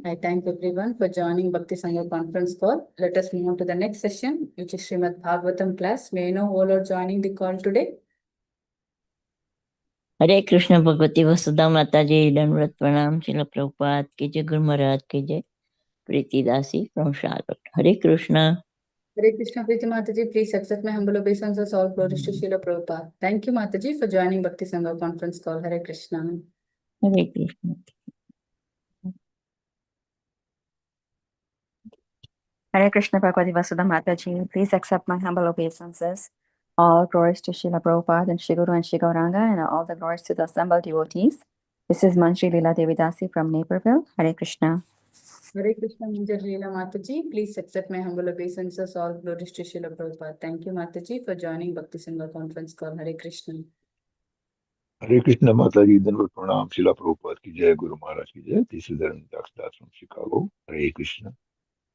I thank everyone for joining Bhakti Sangha conference call. Let us move on to the next session, which is Srimad Bhagavatam class. May I know all are joining the call today? हरे कृष्ण भगवती वसुधा माता जी दंडवत प्रणाम श्रील प्रभुपाद की जय गुरु महाराज की जय प्रीति दासी from Charlotte Hare Krishna Priti Mataji, please accept my humble obeisances. All glories to Srila Prabhupada. Thank you, Mataji, for joining Bhakti Sangha conference call. Hare Krishna. Hare Krishna Hare Krishna Bhagavati Vasudha Mataji, please accept my humble obeisances. All glories to Srila Prabhupada and Shri Guru and Shri Gauranga, and all the glories to the assembled devotees. This is Manshri Leela Devidasi from Naperville. Hare Krishna. Hare Krishna, Manjar Leela Mataji, please accept my humble obeisances. All glories to Srila Prabhupada. Thank you, Mataji, for joining Bhakti Sangha conference call. Hare Krishna. हरे कृष्ण माता जी धन्यवाद प्रणाम शिला प्रभुपाद की जय गुरु महाराज की जय this is Arvind Das from Chicago Hare Krishna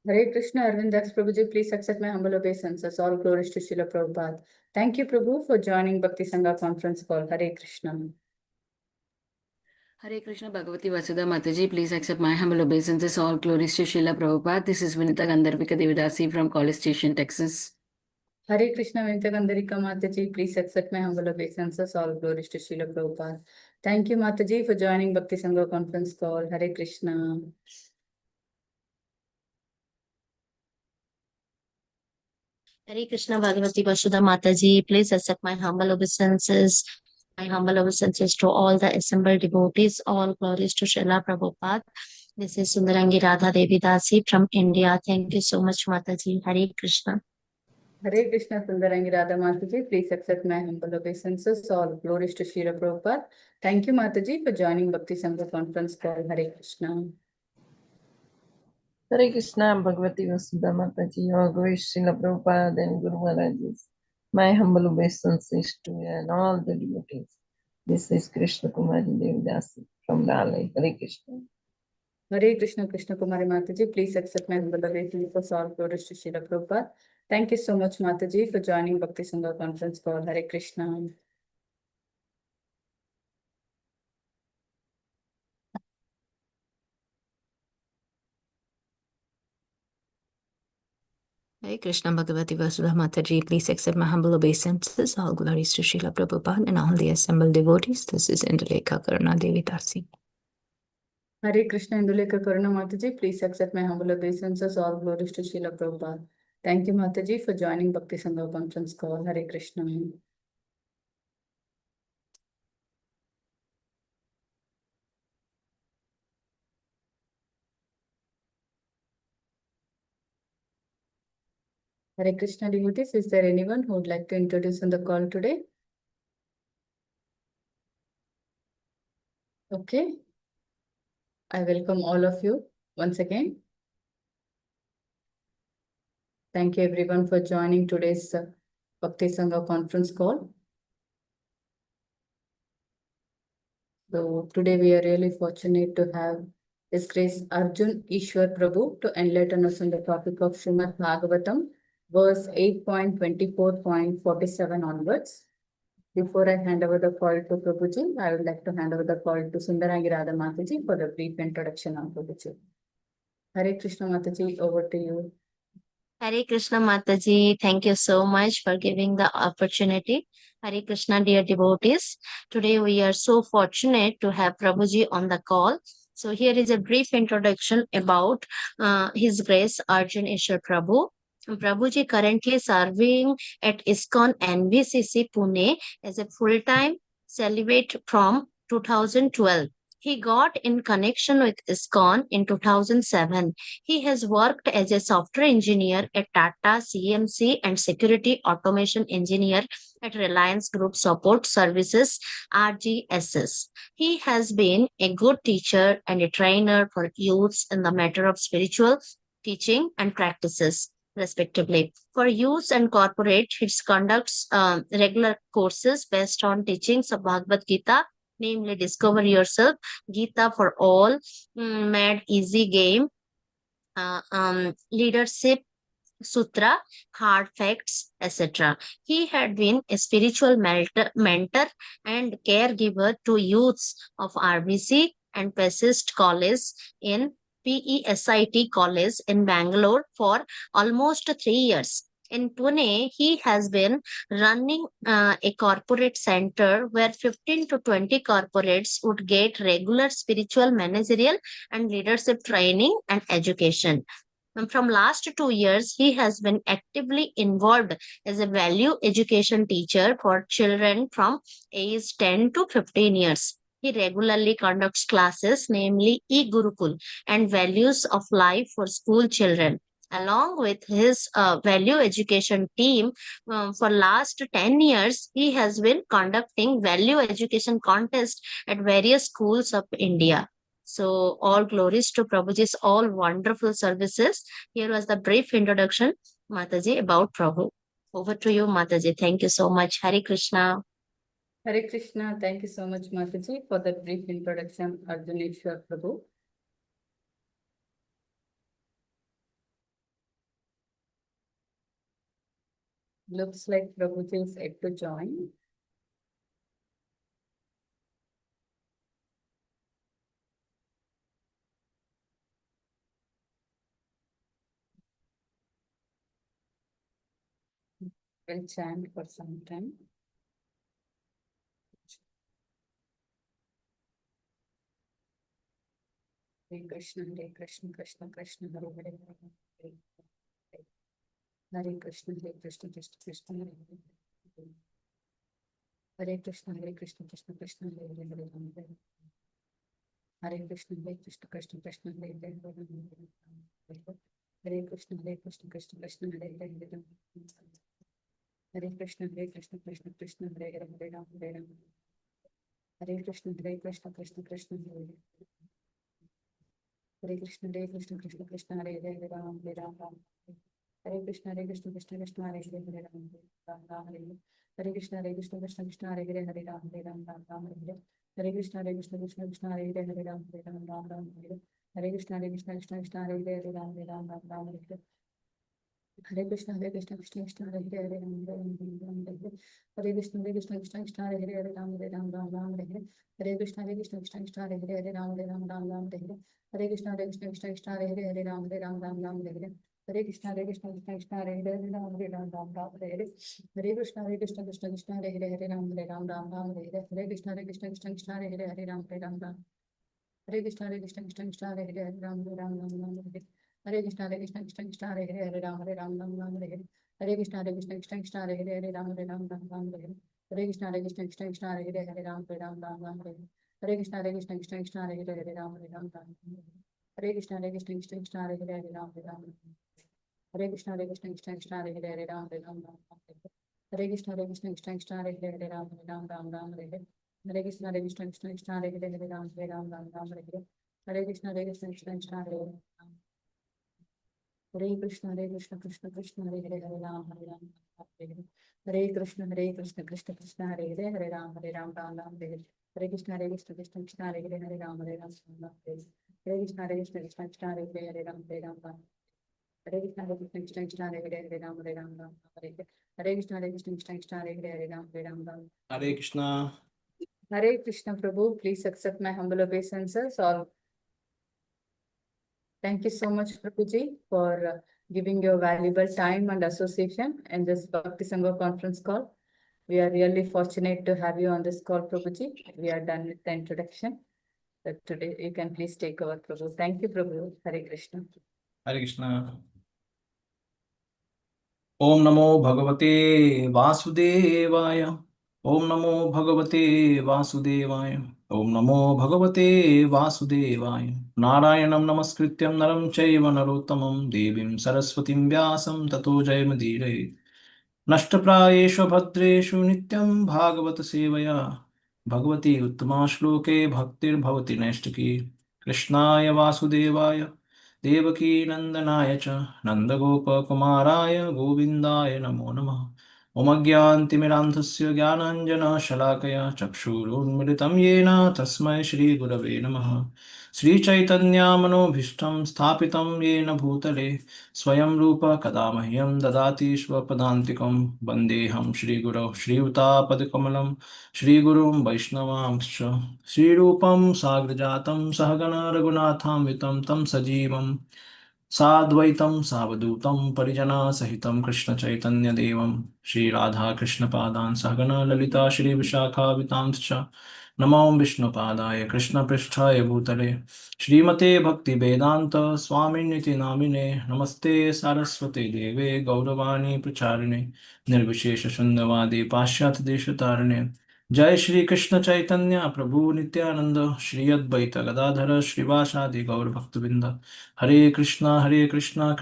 Hare Krishna, Arvind Das Prabhuji, please accept my humble obeisances. All glories to Srila Prabhupada. Thank you, Prabhu, for joining Bhakti Sangha conference call. Hare Krishna. Hare Krishna Bhagavati Vasudha Mataji, please accept my humble obeisances. All glories to Srila Prabhupada. This is Vinita Gandharvika Devidasi from College Station, Texas. Hare Krishna, Vinita Gandharika Mataji, please accept my humble obeisances. All glories to Srila Prabhupada. Thank you, Mataji, for joining Bhakti Sangha conference call. Hare Krishna. Hare Krishna Bhagavati Vasudha Mataji, please accept my humble obeisances. My humble obeisances to all the assembled devotees. All glories to Srila Prabhupada. This is Sundarangi Radha Devi Dasi from India. Thank you so much, Mataji. Hare Krishna. Hare Krishna, Sundarangi Radha Mataji, please accept my humble obeisances. All glories to Srila Prabhupada. Thank you, Mataji, for joining Bhakti Sangha conference call. Hare Krishna. Hare Krishna Bhagavati Vasudha Mataji, all glories Srila Prabhupada and Guru Maharajis. My humble obeisances to you and all the devotees. This is Krishna Kumari Devidasi from Raleigh. Hare Krishna. Hare Krishna, Krishna Kumari Mataji, please accept my humble obeisances. All glories to Srila Prabhupada. Thank you so much, Mataji, for joining Bhakti Sangha conference call. Hare Krishna. Hare Krishna Bhagavati Vasudha Mataji, please accept my humble obeisances. All glories to Srila Prabhupada and all the assembled devotees. This is Indulekha Karuna Devi Dasi. Hare Krishna, Indulekha Karuna Mataji, please accept my humble obeisances. All glories to Srila Prabhupada. Thank you, Mataji, for joining Bhakti Sangha conference call. Hare Krishna. Hare Krishna devotees, is there anyone who would like to introduce on the call today? Okay. I welcome all of you once again. Thank you everyone for joining today's Bhakti Sangha conference call. So today we are really fortunate to have His Grace Arjun Ishwar Prabhu to enlighten us on the topic of Srimad Bhagavatam, verse 8.24.47 onwards. Before I hand over the call to Prabhuji, I would like to hand over the call to Sundarangi Radha Mataji for the brief introduction of Prabhuji. Hare Krishna Mataji, over to you. Hare Krishna Mataji, thank you so much for giving the opportunity. Hare Krishna, dear devotees. Today we are so fortunate to have Prabhuji on the call. So here is a brief introduction about His Grace Arjun Ishwar Prabhu. Prabhuji currently serving at ISKCON NVCC Pune as a full-time celibate from 2012. He got in connection with ISKCON in 2007. He has worked as a software engineer at Tata CMC and security automation engineer at Reliance Group Support Services RGSS. He has been a good teacher and a trainer for youths in the matter of spiritual teaching and practices, respectively. For youth and corporate, he conducts regular courses based on teachings of Bhagavad Gita, namely Discover Yourself, Gita for All, Mad Easy Game, Leadership Sutra, Hard Facts, etc. He had been a spiritual mentor and caregiver to youths of RBC and Persist College in PESIT College in Bangalore for almost 3 years. In Pune, he has been running a corporate center where 15 to 20 corporates would get regular spiritual, managerial, and leadership training and education. And from last 2 years, he has been actively involved as a value education teacher for children from age 10 to 15 years. He regularly conducts classes, namely e-Gurukul and values of life for school children. Along with his value education team, for last 10 years, he has been conducting value education contests at various schools of India. So all glories to Prabhuji's all wonderful services. Here was the brief introduction, Mataji, about Prabhu. Over to you, Mataji. Thank you so much. Hare Krishna. Hare Krishna. Thank you so much, Mataji, for the brief introduction, Arjun Ishwar Prabhu. Looks like Prabhuji is yet to join. We'll chant for some time. Hare Krishna, Krishna Krishna, Hare Hare, Hare Krishna, Krishna Krishna, Hare Hare. Hare Krishna, Krishna Krishna, Hare Hare. Hare Krishna, Krishna Krishna, Hare Hare. Hare Krishna, Krishna Krishna, Hare Hare. Hare Krishna, Krishna Krishna, Hare Hare. Hare Krishna, Krishna Krishna, Hare Hare. Hare Krishna, Krishna Krishna, Hare Hare Ram, Hare Ram, Ram. Hare Krishna, Krishna Krishna, Hare Hare Ram, Ram, Ram, Hare. Hare Krishna, Krishna Krishna, Hare Hare, Hare Ram, Hare Ram, Ram, Ram, Hare. Hare Krishna, Krishna Krishna, Hare Hare, Hare Ram, Hare Ram, Ram, Ram, Hare. Hare Krishna, Krishna Krishna, Hare Hare, Hare Ram, Hare Ram, Ram, Ram, Hare. Hare Krishna, Krishna Krishna, Hare Hare, Hare Ram, Hare Ram, Ram, Ram, Hare. Hare Krishna, Krishna Krishna, Hare Hare, Hare Ram, Hare Ram, Ram, Ram, Hare. Hare Krishna, Krishna Krishna, Hare Hare, Hare Ram, Hare Ram, Ram, Ram, Hare. Hare Krishna, Krishna Krishna, Hare Hare, Hare Ram, Hare Ram, Ram, Ram, Hare. Hare Krishna, Krishna Krishna, Hare Hare, Hare Ram, Hare Ram, Ram, Ram, Hare. Hare Krishna, Krishna Krishna, Hare Hare, Hare Ram, Hare Ram, Ram, Ram, Hare. Hare Krishna, Krishna Krishna, Hare Hare, Hare Ram, Hare Ram, Ram. Hare Krishna, Krishna Krishna, Hare Hare, Hare Ram, Hare Ram, Ram, Ram, Hare. Hare Krishna, Krishna Krishna, Hare Hare, Hare Ram, Hare Ram, Ram, Ram, Hare. Hare Krishna, Krishna Krishna, Hare Hare, Hare Ram, Hare Ram, Ram, Ram, Hare. Hare Krishna, Krishna Krishna, Hare Hare, Hare Ram, Hare Ram, Ram, Ram, Hare. Hare Krishna, Krishna Krishna, Hare Hare, Hare Ram, Hare Ram, Ram, Ram, Hare. Hare Krishna, Krishna Krishna, Hare Hare, Hare Ram, Hare Ram, Ram. Hare Krishna, Krishna Krishna, Hare Hare, Hare Ram, Hare Ram, Ram, Hare. Hare Krishna, Krishna Krishna, Hare Hare, Hare Ram, Hare Ram, Ram, Ram, Hare. Hare Krishna, Krishna Krishna, Hare Hare, Hare Ram, Hare Ram, Ram, Ram, Hare. Hare Krishna, Krishna Krishna, Hare Hare. Hare Krishna, Krishna Krishna, Hare Hare, Hare Ram, Hare Ram, Hare. Hare Krishna, Krishna Krishna, Hare Hare, Hare Ram, Hare Ram, Ram, Ram, Hare. Hare Krishna, Krishna Krishna, Hare Hare, Hare Ram, Hare Ram, Ram, Ram, Hare. Hare Krishna, Krishna Krishna, Hare Hare, Hare Ram, Hare Ram, Ram. Hare Krishna, Krishna Krishna, Hare Hare, Hare Ram, Hare Ram, Ram, Hare. Hare Krishna, Krishna Krishna, Hare Hare, Hare Ram, Hare Ram, Ram. Hare Krishna. Hare Krishna, Prabhu. Please accept my humble obeisances. All. Thank you so much, Prabhuji, for giving your valuable time and association in this Bhakti Sangha conference call. We are really fortunate to have you on this call, Prabhuji. We are done with the introduction. But today you can please take over, Prabhu. Thank you, Prabhu. Hare Krishna. Hare Krishna. Om Namo Bhagavate Vasudevaya. Om Namo Bhagavate Vasudevaya. Om Namo Bhagavate Vasudevaya. Narayanam Namaskrityam Naram Chaiva Narottamam Devim Saraswatim Vyasam Tato Jayamudire. Nashtaprayeshu Bhadreshu Nityam Bhagavata Sevaya. Bhagavati Uttama Shloke Bhaktir Bhavati Naishtaki. Krishnaya Vasudevaya. Devaki नंदनाय च नन्दगोपकुमाराय गोविन्दाय नमो नमः। ओमज्ञानतिमिरान्धस्य ज्ञानाञ्जनशलाकया चक्षुरुन्मिलितं येन तस्मै श्रीगुरवे नमः। श्रीचैतन्यामनोभीष्टं स्थापितं येन भूतले स्वयं रूप कदा मह्यं ददाति स्वपदान्तिकं वन्देऽहं श्रीगुरौ श्रीयुतापदकमलं श्रीगुरुं वैष्णवांश्च श्रीरूपं साग्रजातं सहगण रघुनाथान्वितं तं सजीवं साद्वैतं सावधूतं परिजनसहितं कृष्णचैतन्यदेवं श्रीराधाकृष्णपादान् सहगण ललिता श्रीविशाखावितांश्च नमो विष्णुपादाय कृष्णपृष्ठाय भूतले श्रीमते भक्तिवेदान्त स्वामिन्निति नामिने नमस्ते सारस्वते देवे गौरवाणी प्रचारिणे निर्विशेष शून्यवादी पाश्चात्य देशतारिणे जय श्री कृष्ण चैतन्य प्रभु नित्यानंद श्री अद्वैत गदाधर श्रीवासादि गौर भक्तबिंद हरे Krishna Krishna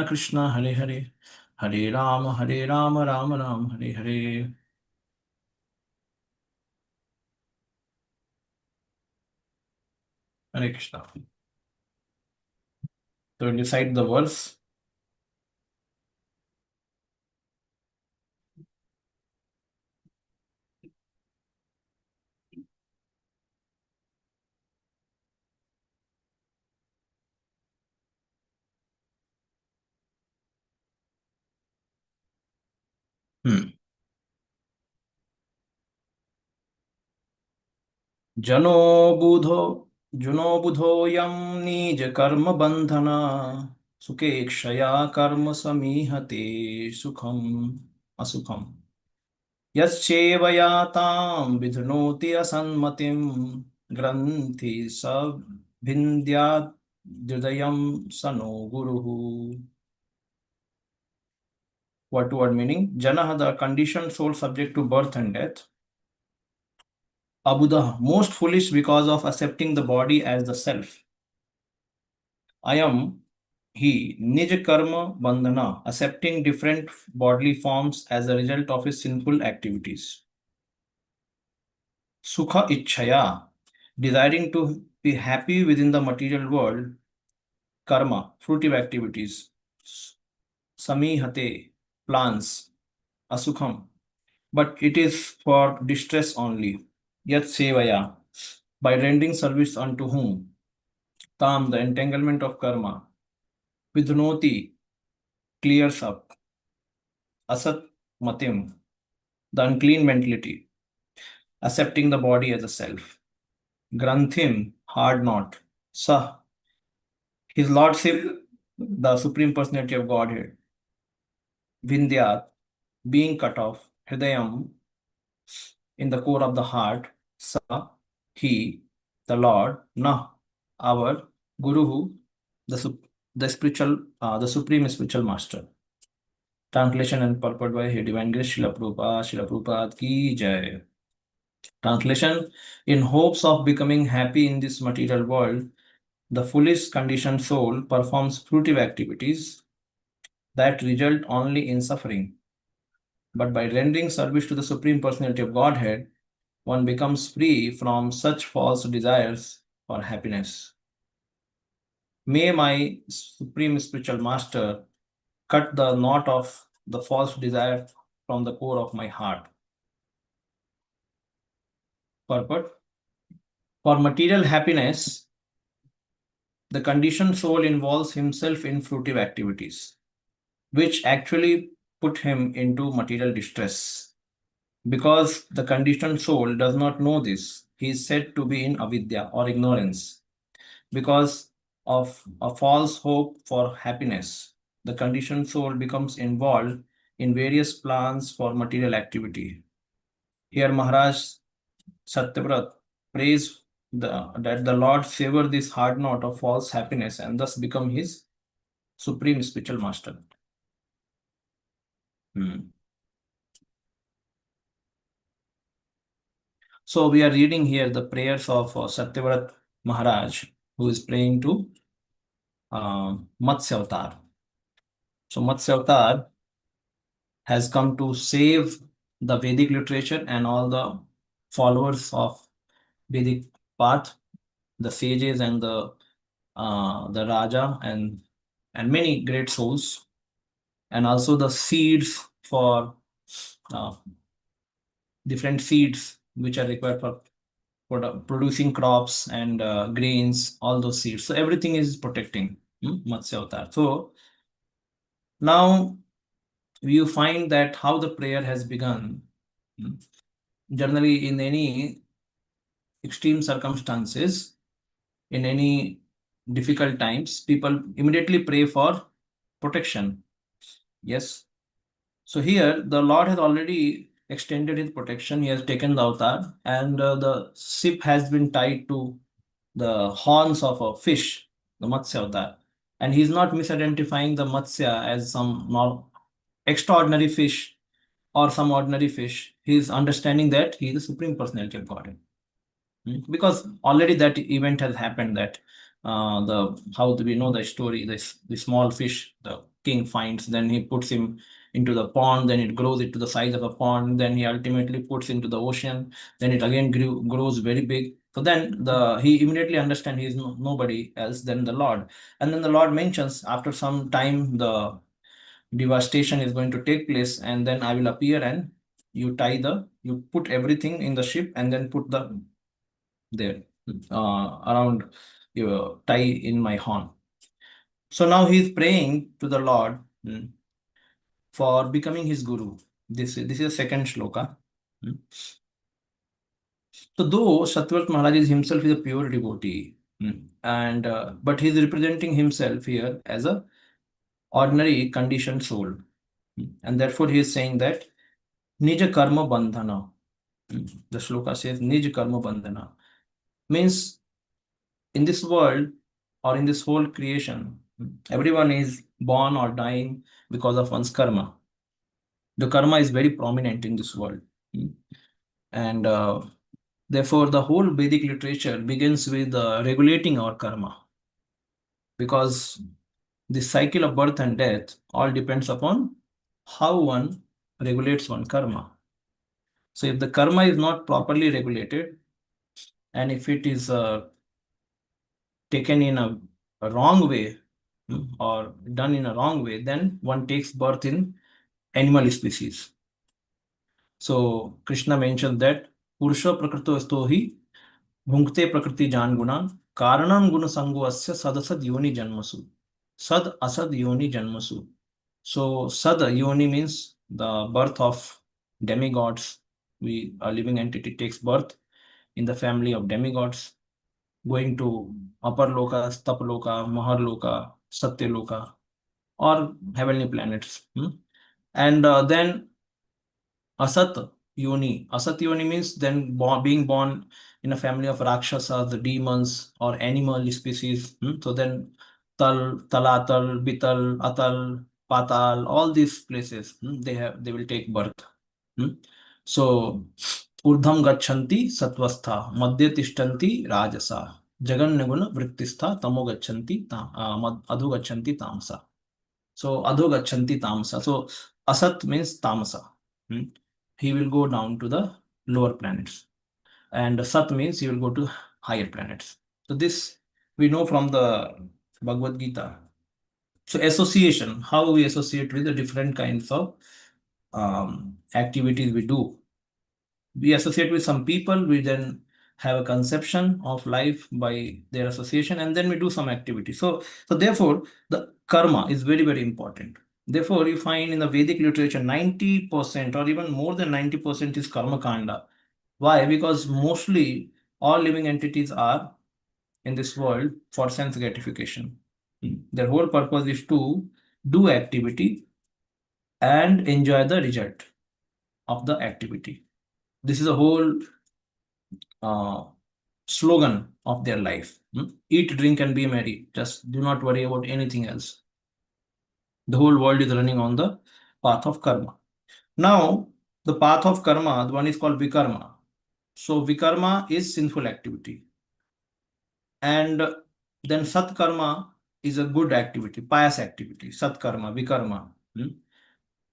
Krishna Hare Hare Hare Ram Ram Ram Hare Hare Hare Krishna. So recite the verse. जनो बुधो जुनो बुधोऽयं निज कर्म बंधना सुखेक्षया कर्म समीहते सुखम असुखम यश्चेवया तां विधनोति असन्मतिं ग्रन्थि सभिन्द्याद् हृदयं स नो गुरुः. Word to word meaning: Janah, the conditioned soul subject to birth and death. Abuddha, most foolish because of accepting the body as the self. Ayam, he, Nij karma bandhana, accepting different bodily forms as a result of his sinful activities. Sukha ichhaya, desiring to be happy within the material world. Karma, fruitive activities. Samihate, plans. Asukham, but it is for distress only. Yat sevaya, by rendering service unto whom? Tam, the entanglement of karma. Vidnoti, clears up. Asat matim, the unclean mentality, accepting the body as a self. Granthim, hard knot. Sah, his lordship, the supreme personality of Godhead. Vindyat, being cut off. Hridayam, in the core of the heart. Sa, he, the Lord. Nah, our Guru, the spiritual, the supreme spiritual master. Translation and purport by His Divine Grace Srila Prabhupada. Srila Prabhupada ki jai. Translation: in hopes of becoming happy in this material world, the foolish conditioned soul performs fruitive activities that result only in suffering. But by rendering service to the Supreme Personality of Godhead, one becomes free from such false desires for happiness. May my Supreme Spiritual Master cut the knot of the false desire from the core of my heart. Purport: for material happiness, the conditioned soul involves himself in fruitive activities, which actually put him into material distress. Because the conditioned soul does not know this, he is said to be in avidya or ignorance. Because of a false hope for happiness, the conditioned soul becomes involved in various plans for material activity. Here Maharaj Satyavrat prays that the Lord sever this hard knot of false happiness and thus become his supreme spiritual master. So we are reading here the prayers of Satyavrat Maharaj, who is praying to Matsya Avatar. So Matsya Avatar has come to save the Vedic literature and all the followers of Vedic path, the sages and the Raja and many great souls, and also the seeds for different seeds which are required for producing crops and grains, all those seeds. So everything is protecting Matsya Avatar. So now you find that how the prayer has begun. Generally, in any extreme circumstances, in any difficult times, people immediately pray for protection. Yes. So here, the Lord has already extended his protection. He has taken the avatar, and the ship has been tied to the horns of a fish, the Matsya avatar. And he's not misidentifying the Matsya as some extraordinary fish or some ordinary fish. He's understanding that he is the Supreme Personality of Godhead. Because already that event has happened, that how do we know the story? The small fish the king finds, then he puts him into the pond, then it grows it to the size of a pond, then he ultimately puts into the ocean, then it again grows very big. So then he immediately understands he is nobody else than the Lord. And then the Lord mentions after some time the devastation is going to take place, and then I will appear and you put everything in the ship and then put the there around your tie in my horn. So now he is praying to the Lord for becoming his guru. This is a second shloka. So though Satyavrat Maharaj is himself is a pure devotee, and but he is representing himself here as a ordinary conditioned soul, and therefore he is saying that Nija karma bandhana. The shloka says Nij karma bandhana means in this world or in this whole creation, everyone is born or dying because of one's karma. The karma is very prominent in this world. And therefore, the whole Vedic literature begins with regulating our karma. Because the cycle of birth and death all depends upon how one regulates one karma. So if the karma is not properly regulated, and if it is taken in a wrong way or done in a wrong way, then one takes birth in animal species. So Krishna mentioned that Purusha Prakrito Stohi Bhunkte Prakriti Jan Guna Karanam Guna Sangovasya Sadasad Yoni Janmasu. Sad Asad Yoni Janmasu. So Sad Yoni means the birth of demigods. A living entity takes birth in the family of demigods, going to upper loka, stapa loka, mahar loka, satya loka, or heavenly planets. And then asat yoni. Asat yoni means then being born in a family of rakshasas, the demons, or animal species. So then talatal, bital, atal, patal, all these places they will take birth. So ऊर्ध्वं गच्छन्ति सत्वस्था मध्ये तिष्ठन्ति राजसा जगन्यगुण वृत्तिस्था तमो गच्छन्ति अधो गच्छन्ति तामसा. So adho gachanti tamasa. So asat means tamasa. He will go down to the lower planets, and sat means he will go to higher planets. So this we know from the Bhagavad Gita. So association, how we associate with the different kinds of activities we do. We associate with some people, we then have a conception of life by their association, and then we do some activity. So therefore, the karma is very, very important. Therefore, you find in the Vedic literature, 90% or even more than 90% is karma kanda. Why? Because mostly all living entities are in this world for sense gratification. Their whole purpose is to do activity and enjoy the result of the activity. This is a whole slogan of their life. Eat, drink, and be merry. Just do not worry about anything else. The whole world is running on the path of karma. Now, the path of karma, the one is called vikarma. So, vikarma is sinful activity. And then satkarma is a good activity, pious activity. Satkarma, vikarma.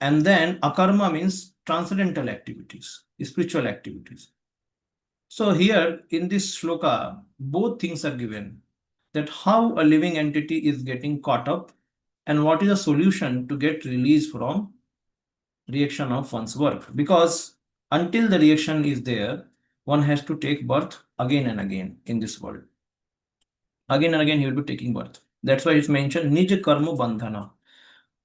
And then akarma means transcendental activities, spiritual activities. So here in this shloka, both things are given, that how a living entity is getting caught up and what is the solution to get released from reaction of one's work. Because until the reaction is there, one has to take birth again and again in this world. Again and again he will be taking birth. That's why it's mentioned Nij Karma Bandhana.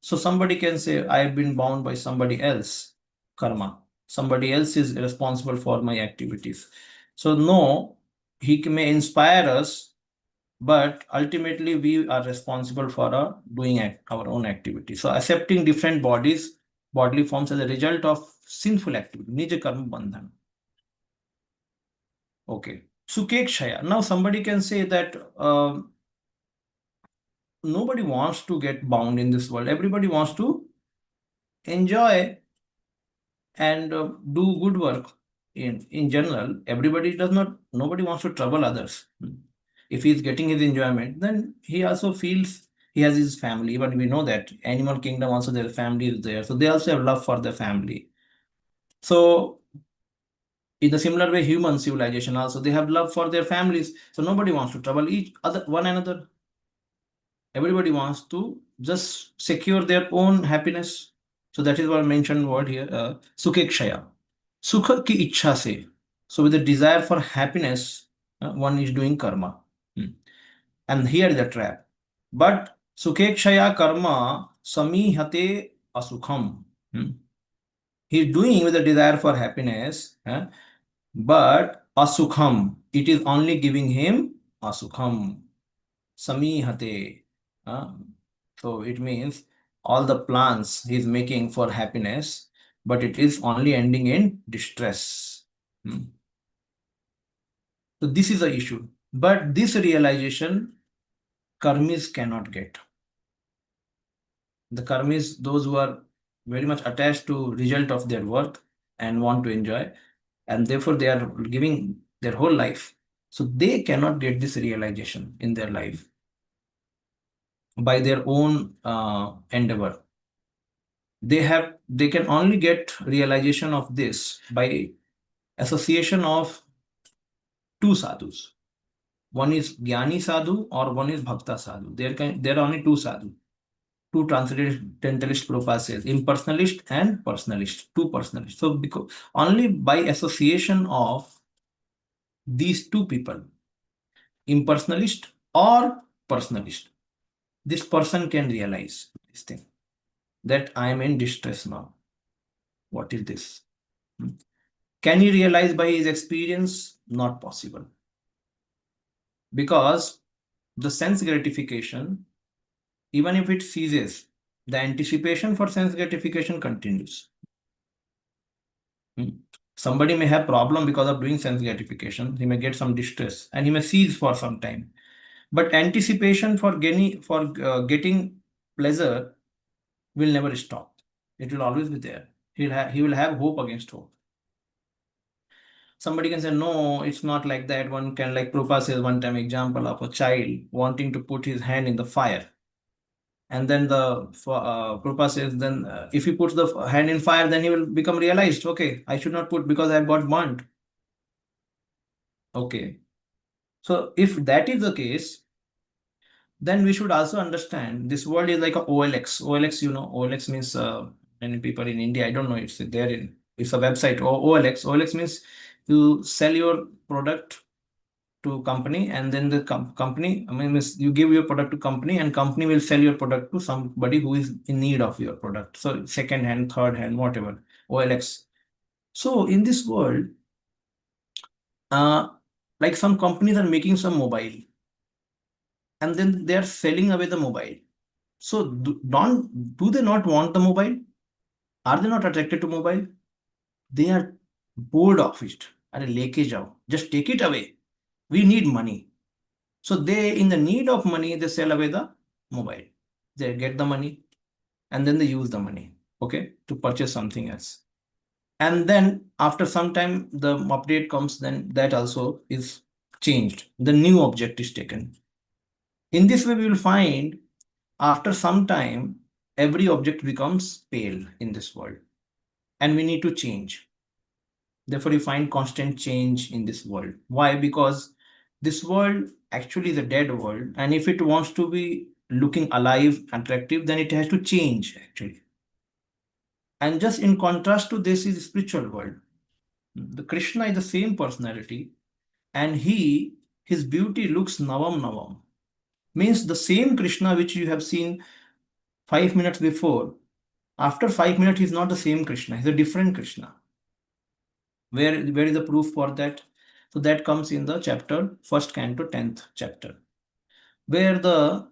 So somebody can say, I've been bound by somebody else, karma. Somebody else is responsible for my activities. So no, he may inspire us, but ultimately we are responsible for doing our own activity. So accepting different bodily forms as a result of sinful activity, Nija Karma Bandhan. Okay. Sukekshaya. Now somebody can say that nobody wants to get bound in this world. Everybody wants to enjoy and do good work. In general, nobody wants to trouble others. If he's getting his enjoyment, then he also feels he has his family. But we know that animal kingdom also their family is there, so they also have love for their family. So in the similar way, human civilization also they have love for their families, so nobody wants to trouble one another. Everybody wants to just secure their own happiness. So that is what I mentioned word here, sukekshaya. Sukha ki ichha se. So with the desire for happiness, one is doing karma. And here is the trap. But sukekshaya karma samihate asukham. He is doing with the desire for happiness, but asukham, it is only giving him asukham. Samihate. So it means all the plans he is making for happiness, but it is only ending in distress. So this is the issue. But this realization karmis cannot get. The karmis, those who are very much attached to result of their work and want to enjoy, and therefore they are giving their whole life. So they cannot get this realization in their life by their own endeavor. They can only get realization of this by association of two sadhus. One is Jnani sadhu or one is Bhakta sadhu. There are only two sadhu. Two transcendentalist Prabhupada says, impersonalist and personalist, two personalists. So because only by association of these two people, impersonalist or personalist, this person can realize this thing, that I am in distress now. What is this? Can he realize by his experience? Not possible. Because the sense gratification, even if it ceases, the anticipation for sense gratification continues. Somebody may have problem because of doing sense gratification. He may get some distress and he may cease for some time. But anticipation for getting pleasure will never stop. It will always be there. He will have hope against hope. Somebody can say, no, it's not like that. One can, like Prabhupada says one time, example of a child wanting to put his hand in the fire. And then Prabhupada says, then if he puts the hand in fire, then he will become realized, okay, I should not put because I got burnt. Okay. So if that is the case, then we should also understand this world is like a OLX. OLX, OLX means many people in India, I don't know, it's a website, OLX. OLX means you sell your product to company, and then the company, you give your product to company, and company will sell your product to somebody who is in need of your product. So second hand, third hand, whatever, OLX. So in this world, like some companies are making some mobile, and then they are selling away the mobile. So do they not want the mobile? Are they not attracted to mobile? They are bored of it. Just take it away. We need money. So they, in the need of money, they sell away the mobile. They get the money and then they use the money, okay, to purchase something else. And then after some time, the update comes, then that also is changed. The new object is taken. In this way, we will find after some time, every object becomes pale in this world and we need to change. Therefore, you find constant change in this world. Why? Because this world actually is a dead world, and if it wants to be looking alive, attractive, then it has to change actually. And just in contrast to this is the spiritual world. The Krishna is the same personality, and his beauty looks navam navam. Means the same Krishna which you have seen 5 minutes before, after 5 minutes, he's not the same Krishna, he's a different Krishna. Where is the proof for that? So that comes in the chapter, first canto, 10th chapter, where the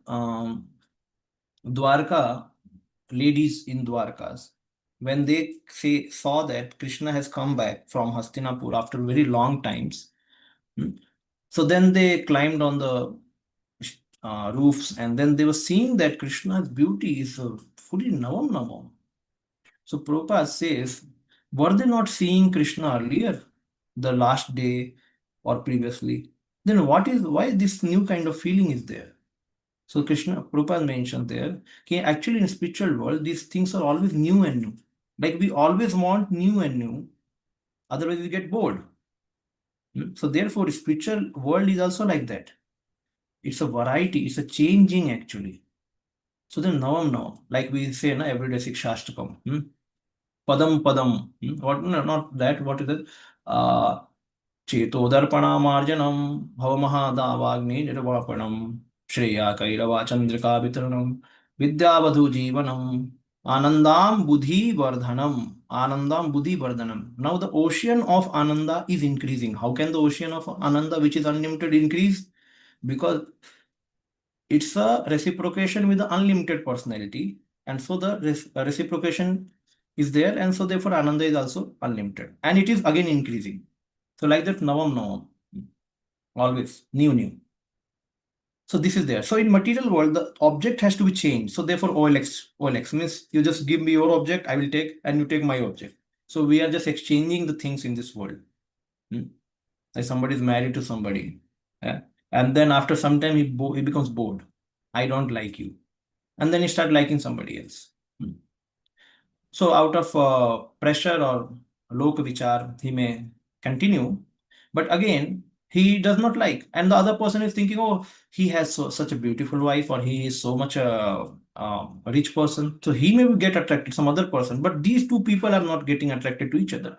Dwarka ladies in Dwarkas, when they saw that Krishna has come back from Hastinapur after very long times, so then they climbed on the roofs, and then they were seeing that Krishna's beauty is fully navam navam. So Prabhupada says, were they not seeing Krishna earlier, the last day or previously? Then why this new kind of feeling is there? So Prabhupada mentioned there, okay, actually in spiritual world, these things are always new and new. Like we always want new and new, otherwise we get bored. So therefore, spiritual world is also like that. It's a variety, it's a changing actually. So then now, like we say, na, every day Sikshashtakam. Padam Padam. What? No, not that. What is it? Chetodarpanamarjanam Bhavamahadavagni Nirvapanam Shreya Kairava Chandrika Vitranam Vidyavadhu Jivanam Anandam Buddhi Vardhanam. Anandam Buddhi Vardhanam. Now the ocean of Ananda is increasing. How can the ocean of Ananda, which is unlimited, increase? Because it's a reciprocation with the unlimited personality, and so the reciprocation is there, and so therefore Ananda is also unlimited, and it is again increasing. So like that, navam, always new. So this is there. So in material world, the object has to be changed. So therefore OLX means you just give me your object, I will take, and you take my object. So we are just exchanging the things in this world. Like somebody is married to somebody, and then after some time he becomes bored. I don't like you. And then he start liking somebody else. So out of pressure or lok vichar, he may continue, but again he does not like, and the other person is thinking, oh, he has such a beautiful wife, or he is so much a rich person, so he may get attracted to some other person, but these two people are not getting attracted to each other.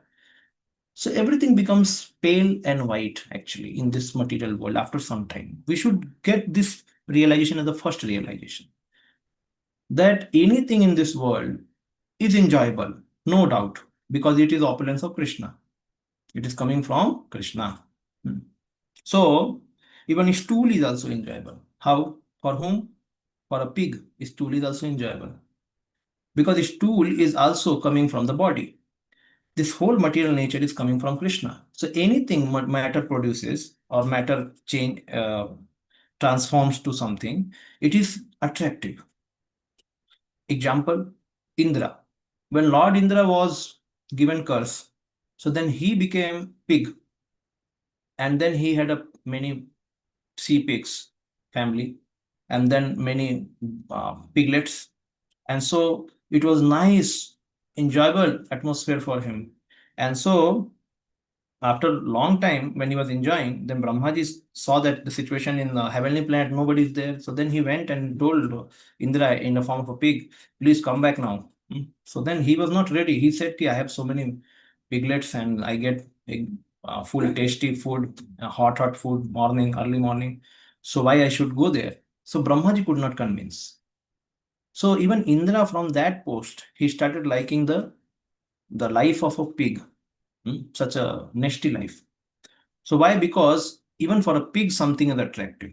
So everything becomes pale and white actually in this material world after some time. We should get this realization as the first realization, that anything in this world is enjoyable, no doubt, because it is opulence of Krishna. It is coming from Krishna. So even stool is also enjoyable. How? For whom? For a pig, stool is also enjoyable, because stool is also coming from the body. This whole material nature is coming from Krishna. So anything matter produces or matter transforms to something, it is attractive. Example, Indra. When Lord Indra was given curse, so then he became pig, and then he had many sea pigs family, and then many piglets, and so it was nice, enjoyable atmosphere for him. And so after a long time, when he was enjoying, then Brahmaji saw that the situation in the heavenly planet, nobody is there. So then he went and told Indra in the form of a pig, please come back now. So then he was not ready. He said, I have so many piglets and I get full tasty food, hot food, early morning. So why I should go there? So Brahmaji could not convince. So even Indra, from that post, he started liking the life of a pig. Such a nasty life. So why? Because even for a pig, something is attractive.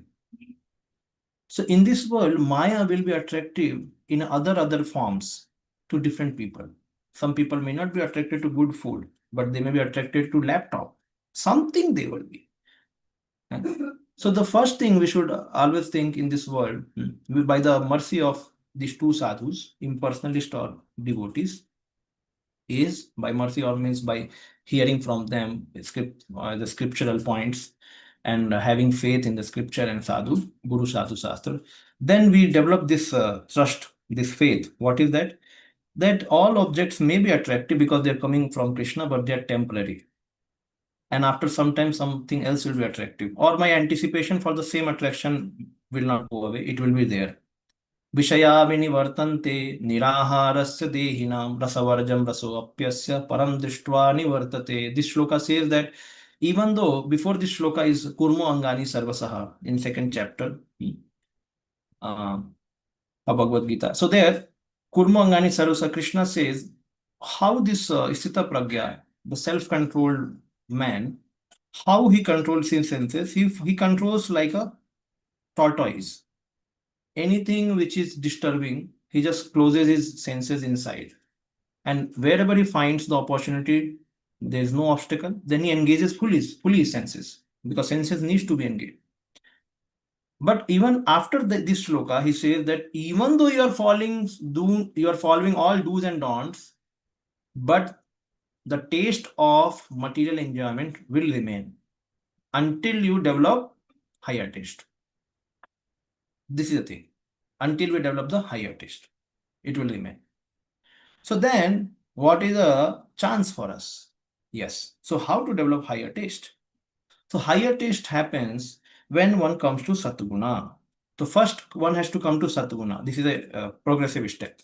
So in this world, Maya will be attractive in other forms to different people. Some people may not be attracted to good food, but they may be attracted to laptop. Something they will be. So the first thing we should always think in this world, by the mercy of these two sadhus, impersonalist or devotees, is by mercy, or means by hearing from them the scriptural points and having faith in the scripture and sadhu, guru sadhu shastra, then we develop this trust, this faith. What is that? That all objects may be attractive because they're coming from Krishna, but they're temporary. And after some time, something else will be attractive. Or my anticipation for the same attraction will not go away, it will be there. Vishaya vinivartante niraharasya dehinam rasavarjam rasoapyasya param drishtva nivartate. This shloka says that Even though before this shloka is Kurmo Angani Sarvasaha in second chapter of Bhagavad Gita. So there, Kurmo Angani Sarvasaha, Krishna says how this Sthita Pragya, the self-controlled man, how he controls his senses. He controls like a tortoise. Anything which is disturbing, he just closes his senses inside. And wherever he finds the opportunity, there is no obstacle, then he engages fully his senses, because senses needs to be engaged. But even after this shloka, he says that even though you are following all do's and don'ts, but the taste of material enjoyment will remain until you develop higher taste. This is the thing. Until we develop the higher taste, it will remain. So then, what is a chance for us? Yes. So how to develop higher taste? So higher taste happens when one comes to Satguna. So first one has to come to Satguna. This is a progressive step.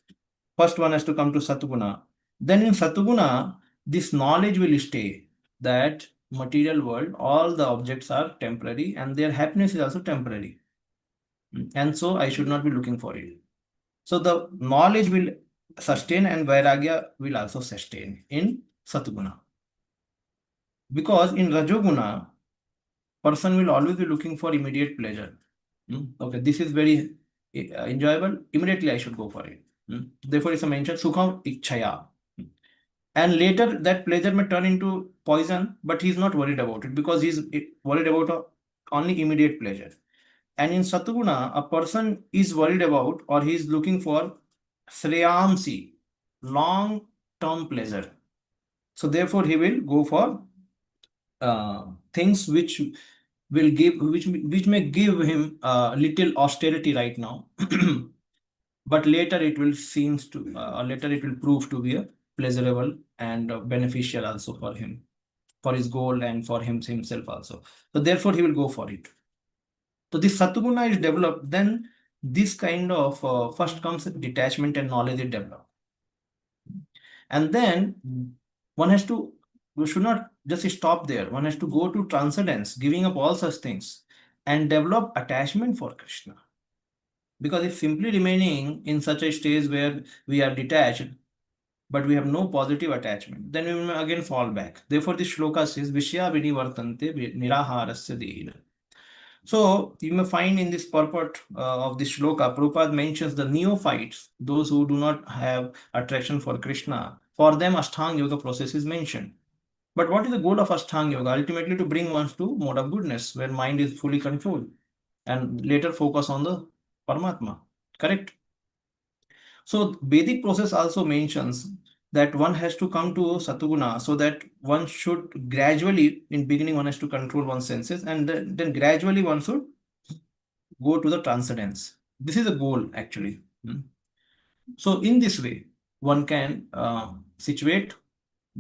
First one has to come to Satguna. Then in Satguna, this knowledge will stay that material world, all the objects are temporary and their happiness is also temporary. And so I should not be looking for it. So the knowledge will sustain and Vairagya will also sustain in Satguna. Because in Rajoguna, person will always be looking for immediate pleasure. Okay, this is very enjoyable. Immediately I should go for it. Therefore, it's a mention Sukham Ikchaya. And later that pleasure may turn into poison, but he's not worried about it because he's worried about only immediate pleasure. And in Satguna, a person is worried about or he is looking for Shreyamsi, long-term pleasure. So therefore, he will go for things which will give, which may give him a little austerity right now, but later it will later it will prove to be a pleasurable and beneficial also for him, for his goal and for himself also. So therefore, he will go for it. So this Satguna is developed, then this kind of first comes detachment and knowledge is developed. And then we should not just stop there. One has to go to transcendence, giving up all such things and develop attachment for Krishna. Because if simply remaining in such a stage where we are detached, but we have no positive attachment, then we will again fall back. Therefore, this shloka says, Vishya vinivartante niraharasya dehina. So, you may find in this purport of this shloka, Prabhupada mentions the neophytes, those who do not have attraction for Krishna. For them, Ashtanga Yoga process is mentioned. But what is the goal of Ashtanga Yoga? Ultimately, to bring one to mode of goodness, where mind is fully controlled, and later focus on the Paramatma. Correct? So, Vedic process also mentions that one has to come to Satguna, so that one should gradually, in beginning, one has to control one's senses, and then gradually one should go to the transcendence. This is the goal, actually. So, in this way, one can situate,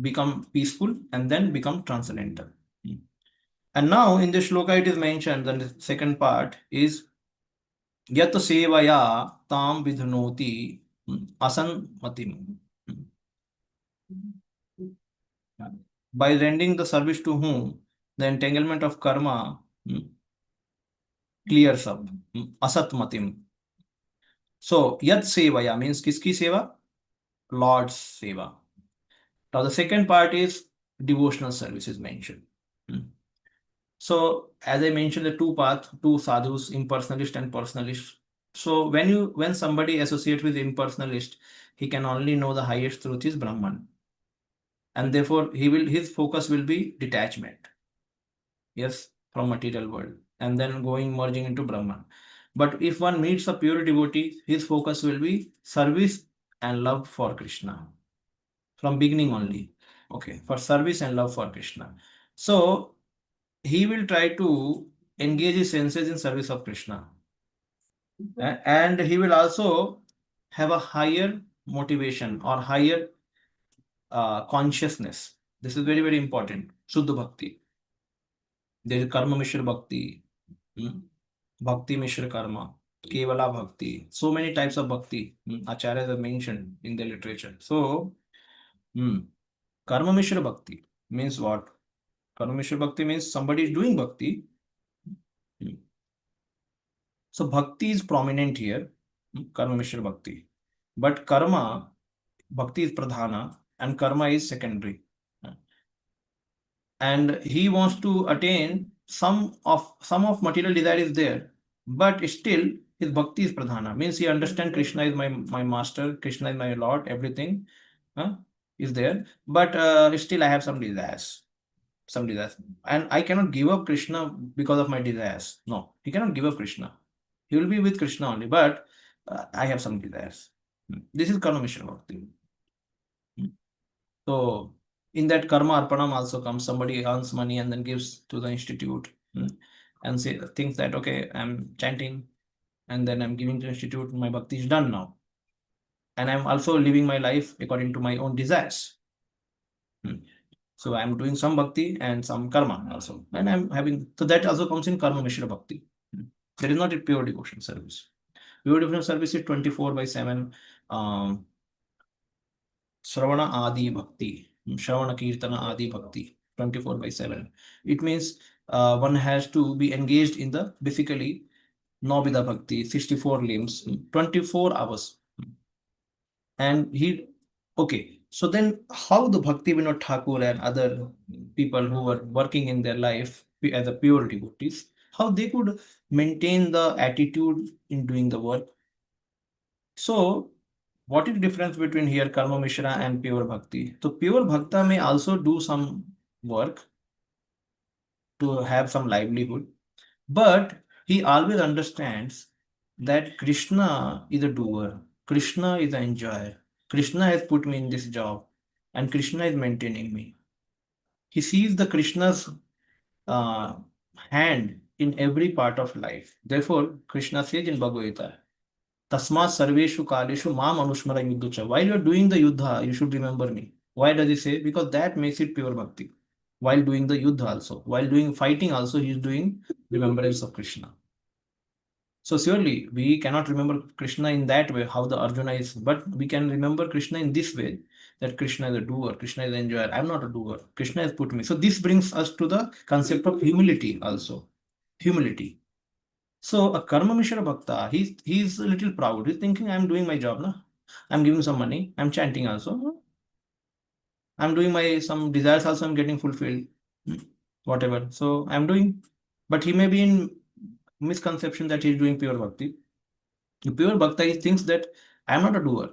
become peaceful, and then become transcendental. And now, in this shloka, it is mentioned that the second part is Yat sevaya tam vidhnoti asanmatim. By rendering the service to whom the entanglement of karma clears up. Asatmatim. So, yat sevaya means kiski seva? Lord's seva. Now, the second part is devotional service is mentioned. So, as I mentioned, the two paths, two sadhus, impersonalist and personalist. So, when somebody associates with impersonalist, he can only know the highest truth is Brahman. And therefore, his focus will be detachment. Yes, from material world. And then merging into Brahman. But if one meets a pure devotee, his focus will be service and love for Krishna. From beginning only. Okay, for service and love for Krishna. So, he will try to engage his senses in service of Krishna. And he will also have a higher motivation or higher consciousness. This is very, very important. Shuddha Bhakti. There is Karma Mishra Bhakti, Bhakti Mishra Karma, Kevala Bhakti. So many types of Bhakti. Acharyas have mentioned in the literature. So, Karma Mishra Bhakti means what? Karma Mishra Bhakti means somebody is doing bhakti. So bhakti is prominent here, Karma Mishra Bhakti. But karma, bhakti is pradhana and karma is secondary. And he wants to attain some of material desire is there, but still his bhakti is pradhana. Means he understands Krishna is my master, Krishna is my Lord, everything is there. But still I have some desires. And I cannot give up Krishna because of my desires. No, he cannot give up Krishna. He will be with Krishna only, but I have some desires. This is Karma Mishra Bhakti. So in that karma arpanam also comes, somebody earns money and then gives to the institute and thinks that, okay, I'm chanting and then I'm giving to the institute, my bhakti is done now. And I'm also living my life according to my own desires. So I'm doing some bhakti and some karma also. And I'm having, so that also comes in Karma Mishra Bhakti. There is not a pure devotion service. Pure devotion service is 24/7 Shravana Adi Bhakti, Shravana Kirtana Adi Bhakti, 24/7. It means one has to be engaged in the basically Nobida Bhakti, 64 limbs, 24 hours. And okay, so then how the Bhakti Vinod Thakur and other people who were working in their life as a pure devotees, how they could maintain the attitude in doing the work? So what is the difference between here Karma Mishra and pure bhakti? So pure bhakta may also do some work to have some livelihood, but he always understands that Krishna is a doer, Krishna is an enjoyer, Krishna has put me in this job, and Krishna is maintaining me. He sees the Krishna's hand in every part of life. Therefore, Krishna says in Bhagavad Gita, Tasma sarveshu kaleshu mam anushmara yuddhacha. While you are doing the yuddha, you should remember me. Why does he say? Because that makes it pure bhakti. While doing the yuddha also, while doing fighting also, he is doing remembrance of Krishna. So surely we cannot remember Krishna in that way, how the Arjuna is, but we can remember Krishna in this way, that Krishna is a doer, Krishna is an enjoyer. I'm not a doer. Krishna has put me. So this brings us to the concept of humility also. Humility. So a Karma Mishra Bhakta, he's a little proud. He's thinking, I'm doing my job, na? I'm giving some money, I'm chanting also. I'm doing some desires also, I'm getting fulfilled. Whatever. So I'm doing. But he may be in misconception that he's doing pure bhakti. The pure bhakta, he thinks that I'm not a doer.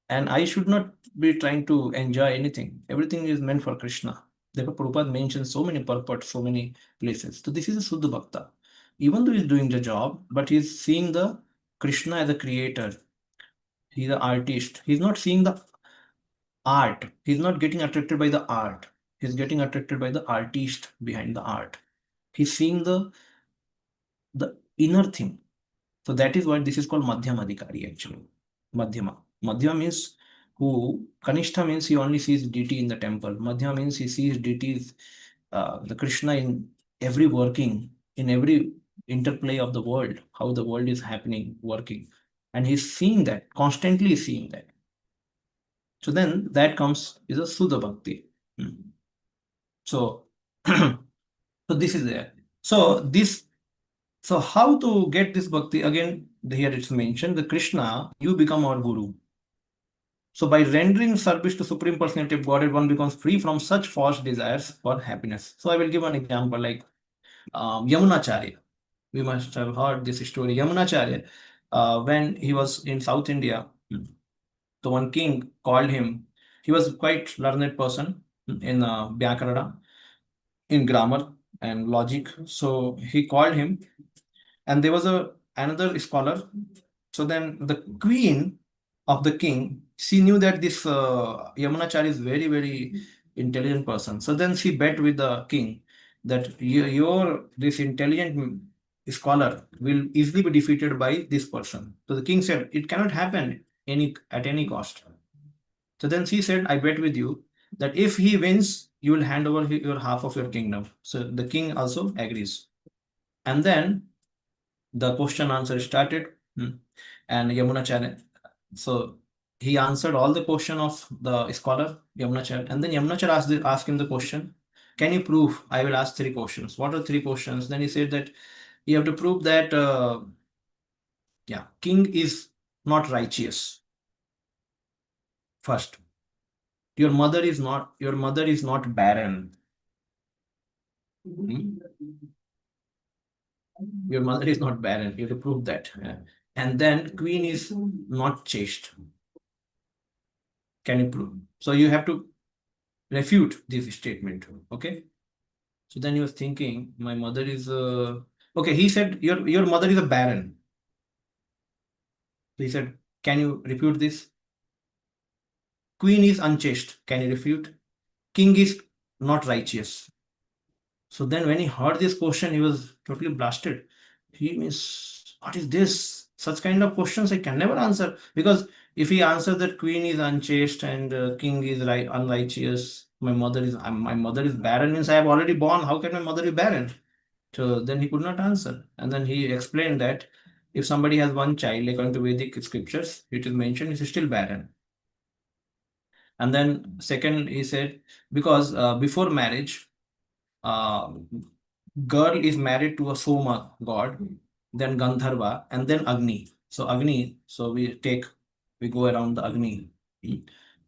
And I should not be trying to enjoy anything. Everything is meant for Krishna. Therefore, Prabhupada mentions so many purports, so many places. So this is a Suddha Bhakta. Even though he's doing the job, but he's seeing the Krishna as a creator. He's an artist. He's not seeing the art. He's not getting attracted by the art. He's getting attracted by the artist behind the art. He's seeing the inner thing. So that is why this is called Madhyama Adhikari actually. Madhyama. Madhyama means who, Kanishta means he only sees deity in the temple. Madhyama means he sees deities, the Krishna in every working, in every interplay of the world, how the world is happening, working. And he's seeing that, constantly seeing that. So then that comes is a Suddha Bhakti. So, so this is there. So how to get this bhakti? Again, here it's mentioned, the Krishna, you become our guru. So by rendering service to Supreme Personality of Godhead, one becomes free from such false desires for happiness. So I will give an example like Yamunacharya. We must have heard this story. Yamunacharya, when he was in South India, so one king called him. He was quite learned person in Vyakarana, in grammar and logic. So he called him, and there was another scholar. So then the queen of the king, she knew that this Yamunacharya is very, very intelligent person. So then she bet with the king that this intelligent scholar will easily be defeated by this person. So the king said, it cannot happen at any cost. So then she said, I bet with you that if he wins, you will hand over your half of your kingdom. So the king also agrees. And then the question answer started, and Yamunacharya. So he answered all the question of the scholar Yamunacharya, and then Yamunacharya asked him the question, can you prove? I will ask 3 questions. What are 3 questions? Then he said that you have to prove that, king is not righteous. First, your mother is not barren. Hmm? Your mother is not barren. You have to prove that. And then queen is not chaste. Can you prove? So you have to refute this statement. Okay. So then he was thinking, my mother is okay. He said your mother is a barren. So he said, can you refute this? Queen is unchaste. Can you refute? King is not righteous. So then when he heard this question, he was totally blasted. He means, what is this? Such kind of questions I can never answer. Because if he answers that queen is unchaste and king is unrighteous, my mother is barren, means I have already born. How can my mother be barren? So then he could not answer. And then he explained that if somebody has one child, according to Vedic scriptures, it is mentioned is still barren. And then second, he said, because before marriage, girl is married to a Soma god, then Gandharva, and then Agni. So Agni, so we go around the Agni.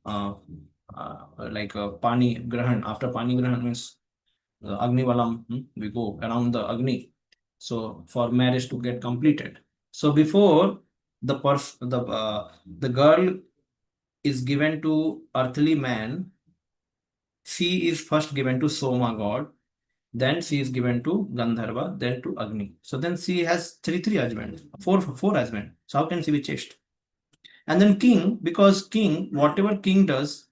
Uh, like Pani Grahan. After Pani Grahan means Agni Valam, we go around the Agni. So for marriage to get completed. So before the girl is given to earthly man, she is first given to Soma god, then she is given to Gandharva, then to Agni. So then she has three husbands, four husbands. So how can she be chaste? And then king, because king, whatever king does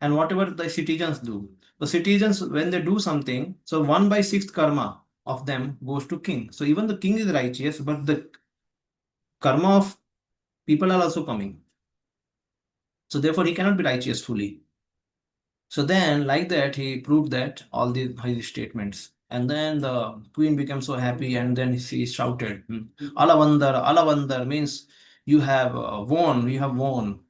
and whatever the citizens do, the citizens, when they do something, so 1/6 karma of them goes to king. So even the king is righteous, but the karma of people are also coming. So therefore he cannot be righteous fully. So then, like that, he proved that all his statements. And then the queen became so happy, and then she shouted, Alavandar, Alavandar means you have won, you have won.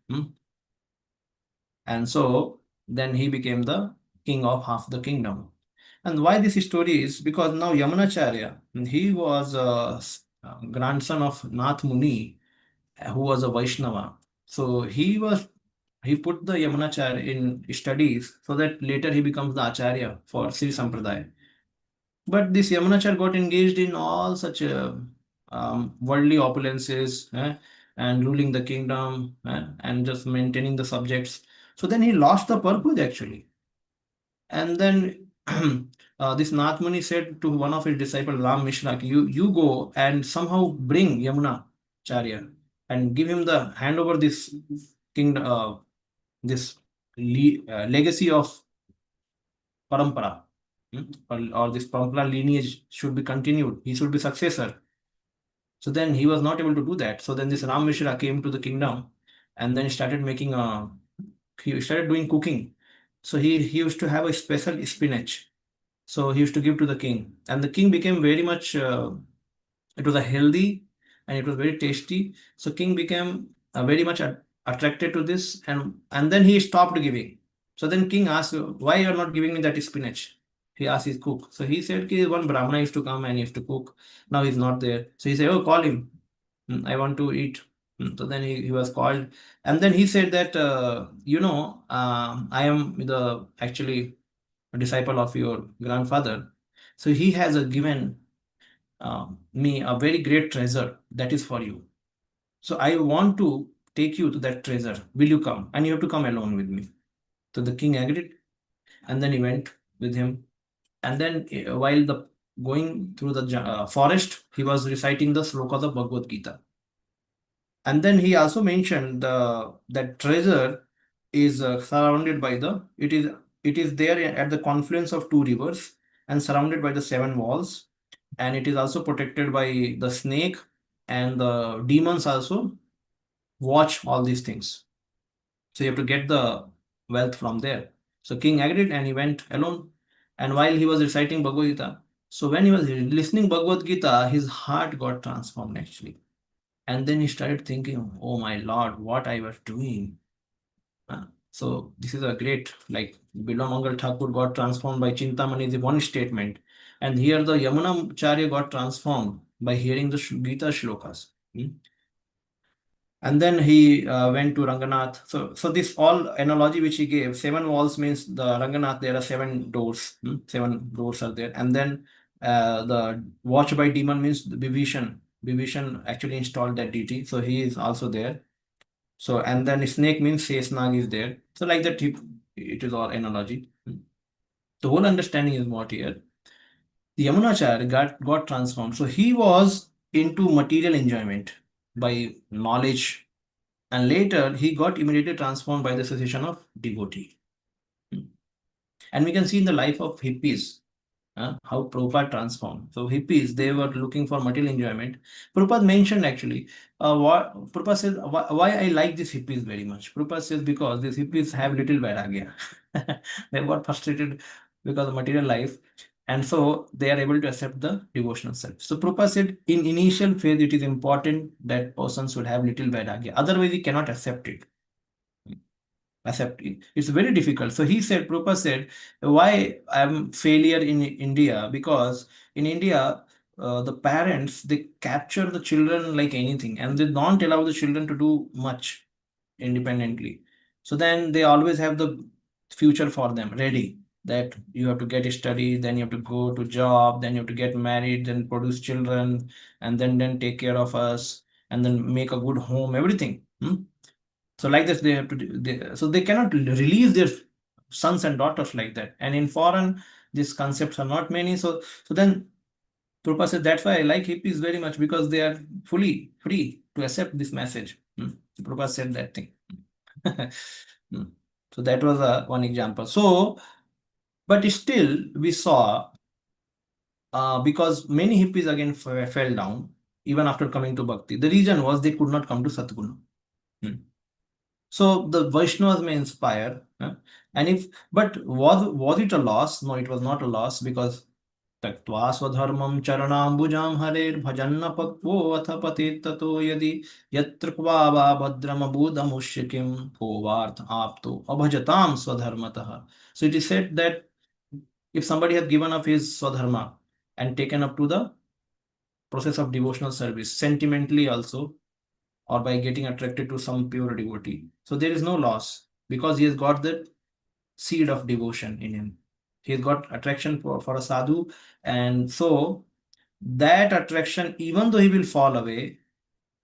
And so then he became the king of half the kingdom. And why this story is because now Yamunacharya, he was a grandson of Nath Muni, who was a Vaishnava. So he put the Yamunacharya in studies so that later he becomes the Acharya for Sri Sampradaya. But this Yamunacharya got engaged in all such worldly opulences and ruling the kingdom and just maintaining the subjects. So then he lost the purpose actually. And then this Nath Muni said to one of his disciples, Ram Mishra, you go and somehow bring Yamunacharya and give him the hand over this kingdom, this legacy of parampara, or this parampara lineage should be continued. He should be successor. So then he was not able to do that. So then this Ram Mishra came to the kingdom and then started he started doing cooking. So he used to have a special spinach. So he used to give to the king. And the king became very much, it was a healthy and it was very tasty. So king became very much attracted to this and then he stopped giving. So then king asked, why you are not giving me that spinach? He asked his cook. So he said, one Brahmana used to come and he used to cook. Now he's not there. So he said, oh, call him. I want to eat. So then he was called. And then he said that, I am actually a disciple of your grandfather. So he has given me a very great treasure that is for you. So I want to take you to that treasure. Will you come? And you have to come alone with me. So the king agreed. And then he went with him. And then while going through the forest, he was reciting the slokas of Bhagavad Gita. And then he also mentioned that treasure is surrounded by it is there at the confluence of 2 rivers and surrounded by the 7 walls, and it is also protected by the snake, and the demons also watch all these things. So you have to get the wealth from there. So king agreed and he went alone. And while he was reciting Bhagavad Gita, so when he was listening Bhagavad Gita, his heart got transformed actually. And then he started thinking, oh my Lord, what I was doing. So this is a great, like Bilamangal Thakur got transformed by Chintamani is the one statement. And here the Yamuna Charya got transformed by hearing the Gita shlokas. And then he went to Ranganath. So this all analogy which he gave, 7 walls means the Ranganath, there are 7 doors. 7 doors are there. And then the watch by demon means the Vibhishan. Vibhishan actually installed that deity. So he is also there. So, and then snake means Sesnag is there. So like that, it is all analogy. The whole understanding is what here. The Yamunacharya got transformed. So he was into material enjoyment by knowledge, and later he got immediately transformed by the cessation of devotee. And we can see in the life of hippies how Prabhupada transformed. So hippies, they were looking for material enjoyment. Prabhupada mentioned actually, Prabhupada says, why I like these hippies very much. Prabhupada says, because these hippies have little vairagya. They got frustrated because of material life. And so they are able to accept the devotional self. So Prabhupada said, in initial phase, it is important that person should have little vairagya. Otherwise, he cannot accept it. It's very difficult. So he said, Prabhupada said, why I'm failure in India? Because in India, the parents, they capture the children like anything, and they don't allow the children to do much independently. So then they always have the future for them ready, that you have to get a study, then you have to go to job, then you have to get married, then produce children, and then take care of us, and then make a good home, everything. So like this, they have to. So they cannot release their sons and daughters like that. And in foreign, these concepts are not many. So then Prabhupada said, that's why I like hippies very much, because they are fully free to accept this message. Prabhupada said that thing. So that was one example. So, but still we saw, because many hippies again fell down even after coming to bhakti. The reason was they could not come to Satguru. So the Vaishnavas may inspire, but was it a loss? No, it was not a loss, because Taktva Swadharmam Charanambujam Harer Bhajanna Pakvo Atha Patit Tato Yadi Yatra Kvava Bhadram Abudhamushyakim Kovarth Apto Abhajatam Swadharmataha. So it is said that if somebody has given up his Swadharma and taken up to the process of devotional service, sentimentally also, or by getting attracted to some pure devotee, so there is no loss, because he has got the seed of devotion in him. He has got attraction for a sadhu, and so that attraction, even though he will fall away,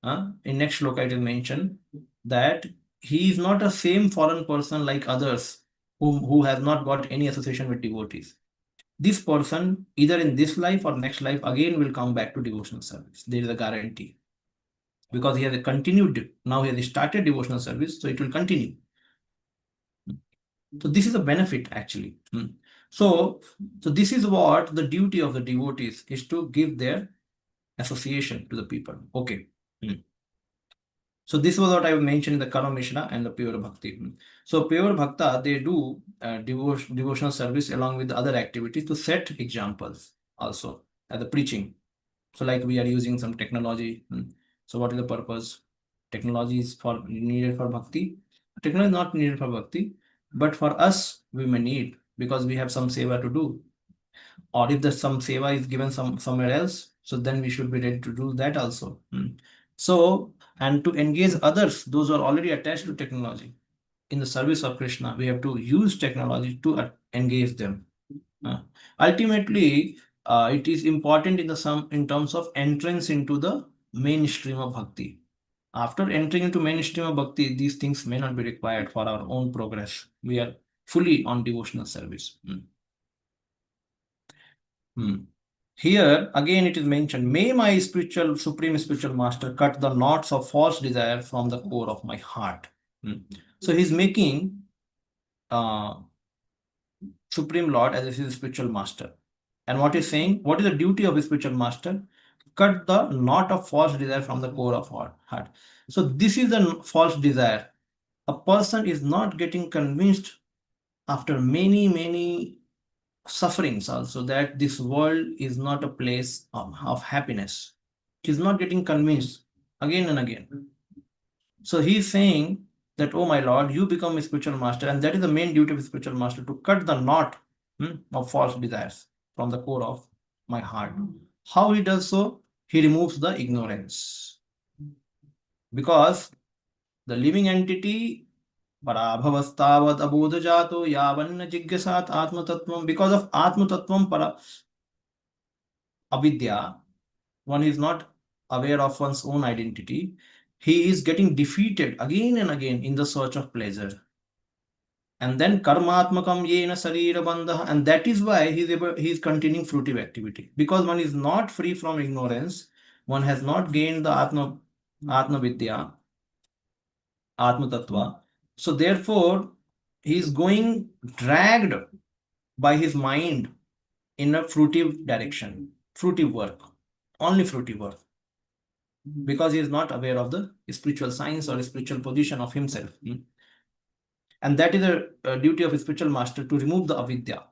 in next shloka it is mentioned that he is not a same fallen person like others who has not got any association with devotees. This person, either in this life or next life, again will come back to devotional service. There is a guarantee, because he has continued. Now he has started devotional service, so it will continue. So this is a benefit actually. So this is what the duty of the devotees is, to give their association to the people. Okay. So this was what I mentioned in the Karma Mishra and the Pure Bhakti. So Pure Bhakta, they do devotional service along with the other activities to set examples also at the preaching. So like we are using some technology. So what is the purpose? Technology is needed for bhakti. Technology is not needed for bhakti, but for us we may need, because we have some seva to do. Or if there's some seva is given somewhere else, so then we should be ready to do that also. So, and to engage others, those who are already attached to technology in the service of Krishna, we have to use technology to engage them. Ultimately, it is important in terms of entrance into the mainstream of bhakti. After entering into mainstream of bhakti, these things may not be required for our own progress. We are fully on devotional service. Here again it is mentioned, may my supreme spiritual master cut the knots of false desire from the core of my heart. So he's making Supreme Lord as his spiritual master. And what he's saying, what is the duty of his spiritual master? Cut the knot of false desire from the core of heart. So this is the false desire. A person is not getting convinced after many sufferings also, that this world is not a place of happiness. He's not getting convinced again and again. So he's saying that, oh my Lord, you become a spiritual master, and that is the main duty of a spiritual master, to cut the knot of false desires from the core of my heart. How he does so? He removes the ignorance. Because the living entity, parabhavastavad abodhajato yavanna jigyasat atmatattvam, because of atmatattvam para avidya, one is not aware of one's own identity. He is getting defeated again and again in the search of pleasure. And then karmatmakam yena sarira bandha, and that is why he is continuing fruitive activity. Because one is not free from ignorance, one has not gained the atma vidya, atma tattva. So therefore, he is going dragged by his mind in a fruitive direction, fruitive work, only fruitive work, because he is not aware of the spiritual science or spiritual position of himself. And that is a duty of a spiritual master, to remove the avidya.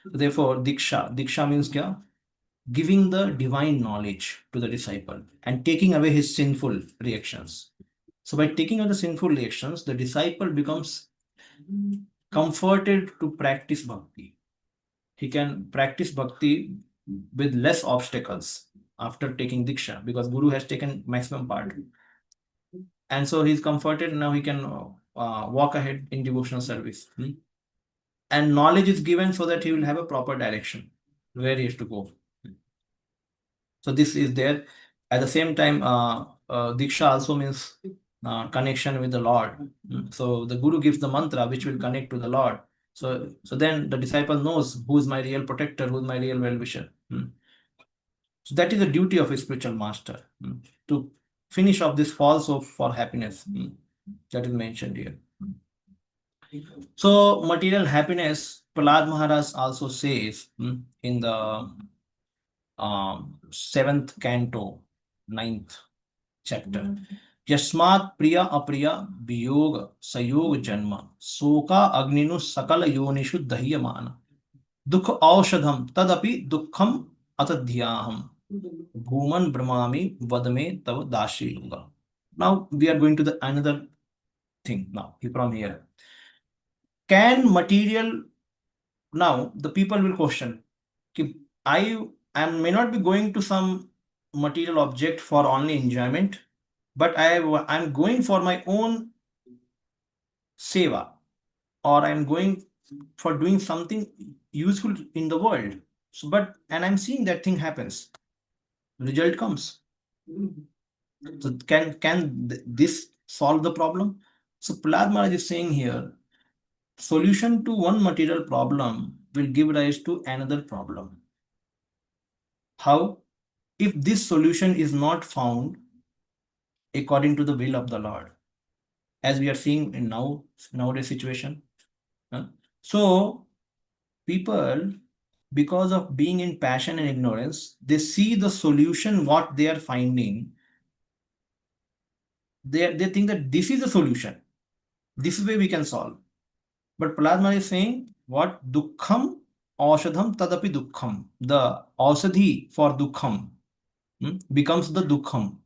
Therefore, diksha means kya? Giving the divine knowledge to the disciple and taking away his sinful reactions. So by taking away the sinful reactions, the disciple becomes comforted to practice bhakti. He can practice bhakti with less obstacles after taking diksha, because Guru has taken maximum part. And so he's comforted, now he can walk ahead in devotional service. And knowledge is given so that he will have a proper direction where he has to go. So this is there. At the same time, diksha also means connection with the Lord. So the Guru gives the mantra which will connect to the Lord. So then the disciple knows who is my real protector, who is my real well-wisher. So that is the duty of a spiritual master, to finish off this false hope for happiness that is mentioned here. So material happiness, Prahlad Maharaj also says in the 7th canto, 9th chapter, Yasmat priya apriya viyog sayog janma soka agninu sakala yonishu dahyamana dukha aushadham tadapi dukkham atadhyaham bhuman brahmami vadme tav dashi yoga. Now we are going to the another thing now from here. Can material, now the people will question, I may not be going to some material object for only enjoyment, but I'm going for my own seva, or I'm going for doing something useful in the world. So, and I'm seeing that thing happens, result comes. So can this solve the problem? So Prahlad Maharaj is saying here, solution to one material problem will give rise to another problem. How? If this solution is not found according to the will of the Lord, as we are seeing in nowadays situation. So people, because of being in passion and ignorance, they see the solution, what they are finding. They think that this is the solution. This is where we can solve. But Prahlad Maharaj is saying, what? Dukkham aushadham tadapi dukkham. The ausadhi for dukkham becomes the dukkham.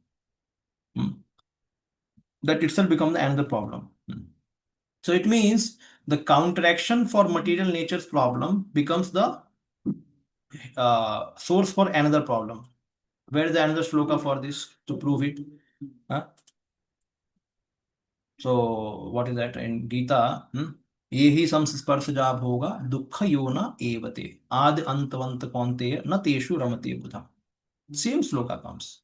That itself becomes another problem. So it means the counteraction for material nature's problem becomes the source for another problem. Where is the another shloka for this to prove it? So what is that in Gita? Yehi samsparshaja bhoga dukkha yona evate adi antavanta kaunteya na teshu ramate buddha. Same shloka comes.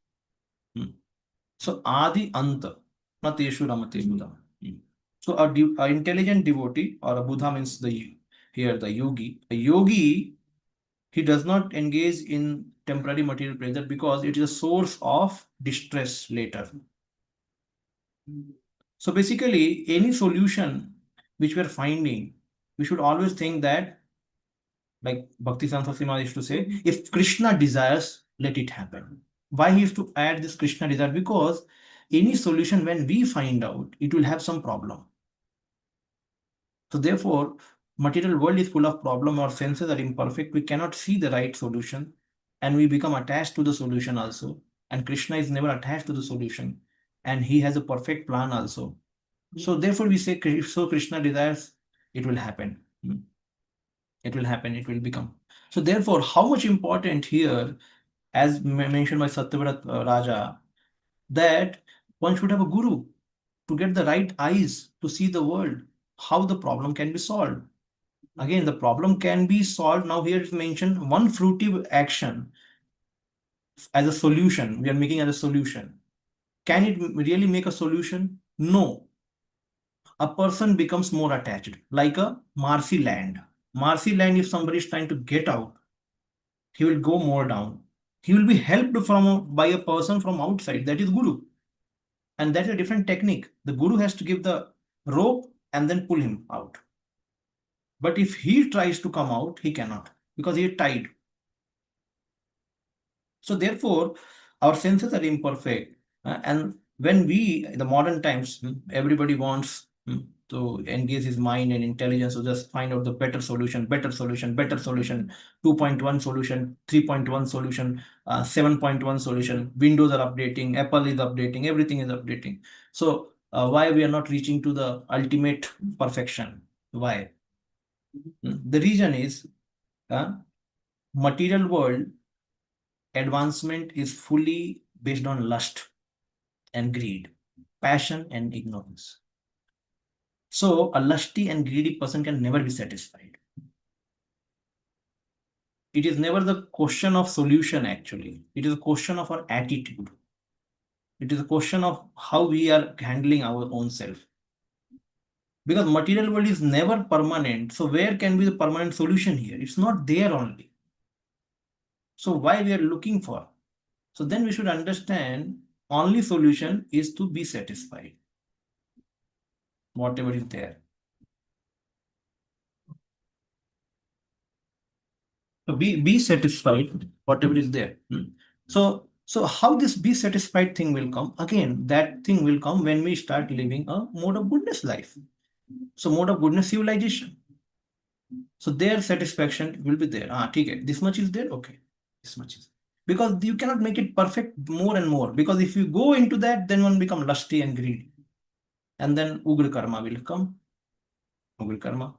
So adi anta na teshu ramate buddha. So a intelligent devotee, or a Buddha means the yogi. A yogi, he does not engage in temporary material pleasure because it is a source of distress later. So basically, any solution which we are finding, we should always think that, like Bhakti Srimad used to say, if Krishna desires, let it happen. Why he used to add this Krishna desire? Because any solution, when we find out, it will have some problem. So therefore, material world is full of problem. Our senses are imperfect. We cannot see the right solution, and we become attached to the solution also. And Krishna is never attached to the solution, and he has a perfect plan also. So therefore we say, so Krishna desires, it will happen. It will happen, it will become. So therefore, how much important here, as mentioned by Satyavrat Raja, that one should have a guru to get the right eyes to see the world, how the problem can be solved. Again, the problem can be solved. Now here is mentioned one fruitive action as a solution. We are making as a solution. Can it really make a solution? No. A person becomes more attached, like a marshy land. Marshy land, if somebody is trying to get out, he will go more down. He will be helped by a person from outside, that is Guru. And that's a different technique. The Guru has to give the rope and then pull him out. But if he tries to come out, he cannot, because he is tied. So therefore, our senses are imperfect. And when we, in the modern times, everybody wants to engage his mind and intelligence to just find out the better solution, better solution, better solution, 2.1 solution, 3.1 solution, 7.1 solution. Windows are updating, Apple is updating, everything is updating. So why we are not reaching to the ultimate perfection? Why? The reason is material world advancement is fully based on lust and greed, passion and ignorance. So a lusty and greedy person can never be satisfied. It is never the question of solution, actually. It is a question of our attitude. It is a question of how we are handling our own self. Because material world is never permanent. So where can be the permanent solution here? It's not there only. So why we are looking for? So then we should understand only solution is to be satisfied. Whatever is there. So be satisfied, whatever is there. So how this be satisfied thing will come? Again, that thing will come when we start living a mode of goodness life. So mode of goodness civilization. So their satisfaction will be there. Okay, this much is there, okay. This much is. Because you cannot make it perfect more and more. Because if you go into that, then one become lusty and greedy. And then Ugra Karma will come. Ugra Karma.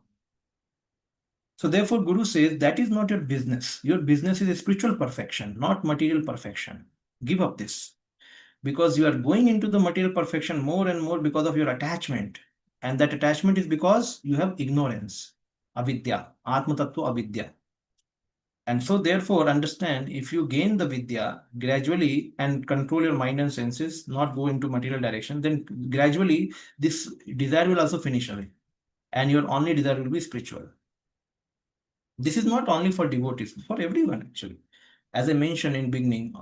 So therefore, Guru says that is not your business. Your business is a spiritual perfection, not material perfection. Give up this. Because you are going into the material perfection more and more because of your attachment. And that attachment is because you have ignorance. Avidya. Atma Tattva Avidya. And so therefore, understand, if you gain the Vidya gradually and control your mind and senses, not go into material direction, then gradually this desire will also finish away. And your only desire will be spiritual. This is not only for devotees, for everyone actually. As I mentioned in beginning,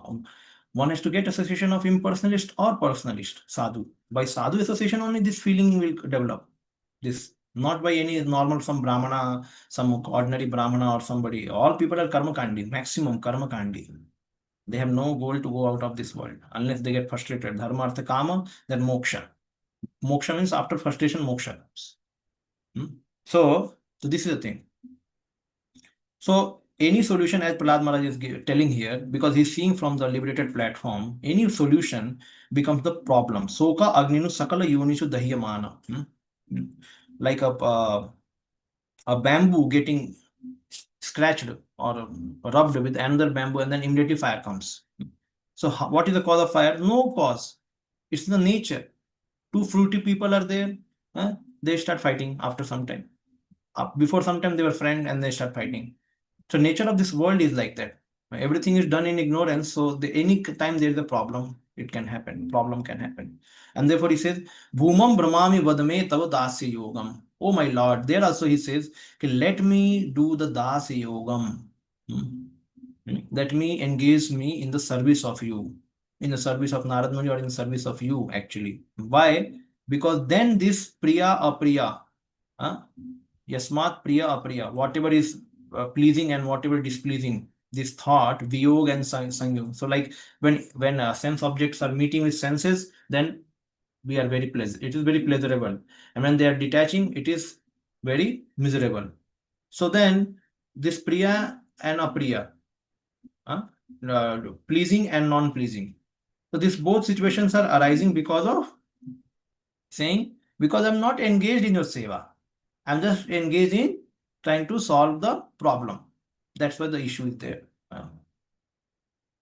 one has to get association of impersonalist or personalist, sadhu. By sadhu association only this feeling will develop. This not by any normal, some brahmana, some ordinary brahmana or somebody. All people are karma kandi, maximum karma kandi. They have no goal to go out of this world unless they get frustrated. Dharma, artha, kama, then moksha. Moksha means after frustration, moksha comes. So this is the thing. So any solution, as Prahlad Maharaj is telling here, because he's seeing from the liberated platform, any solution becomes the problem. Soka agninu sakala yunishu dahyamana. Like a bamboo getting scratched or rubbed with another bamboo, and then immediately fire comes. So what is the cause of fire? No cause. It's the nature. Two fruity people are there. They start fighting after some time. Before some time they were friends and they start fighting. So nature of this world is like that. Everything is done in ignorance. So any time there is a problem, it can happen. Problem can happen. And therefore he says, Bhumam Brahmami Vadame Tava Dasi Yogam. Oh my Lord. There also he says, let me do the Dasi Yogam. Let me engage me in the service of you. In the service of Narad Muni or in the service of you actually. Why? Because then this Priya Apriya, Yasmat Priya Apriya, whatever is pleasing and whatever displeasing, this thought, Viyog and Sangyog. So like when sense objects are meeting with senses, then we are very pleasant. It is very pleasurable. And when they are detaching, it is very miserable. So then this Priya and Apriya, pleasing and non-pleasing. So these both situations are arising because of saying because I'm not engaged in your seva. I'm just engaged in trying to solve the problem. That's why the issue is there.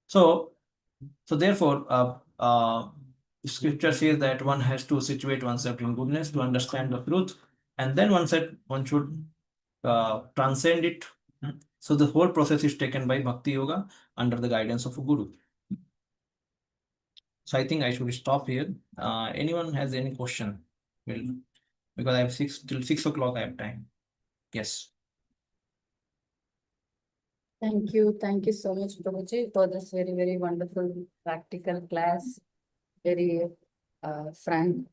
So therefore, scripture says that one has to situate oneself in goodness to understand the truth, and then one should transcend it. So the whole process is taken by Bhakti Yoga under the guidance of a Guru. So I think I should stop here. Anyone has any question? Well, because I have till 6 o'clock I have time. Yes. Thank you so much, Prabhuji, for this very, very wonderful practical class. Very frank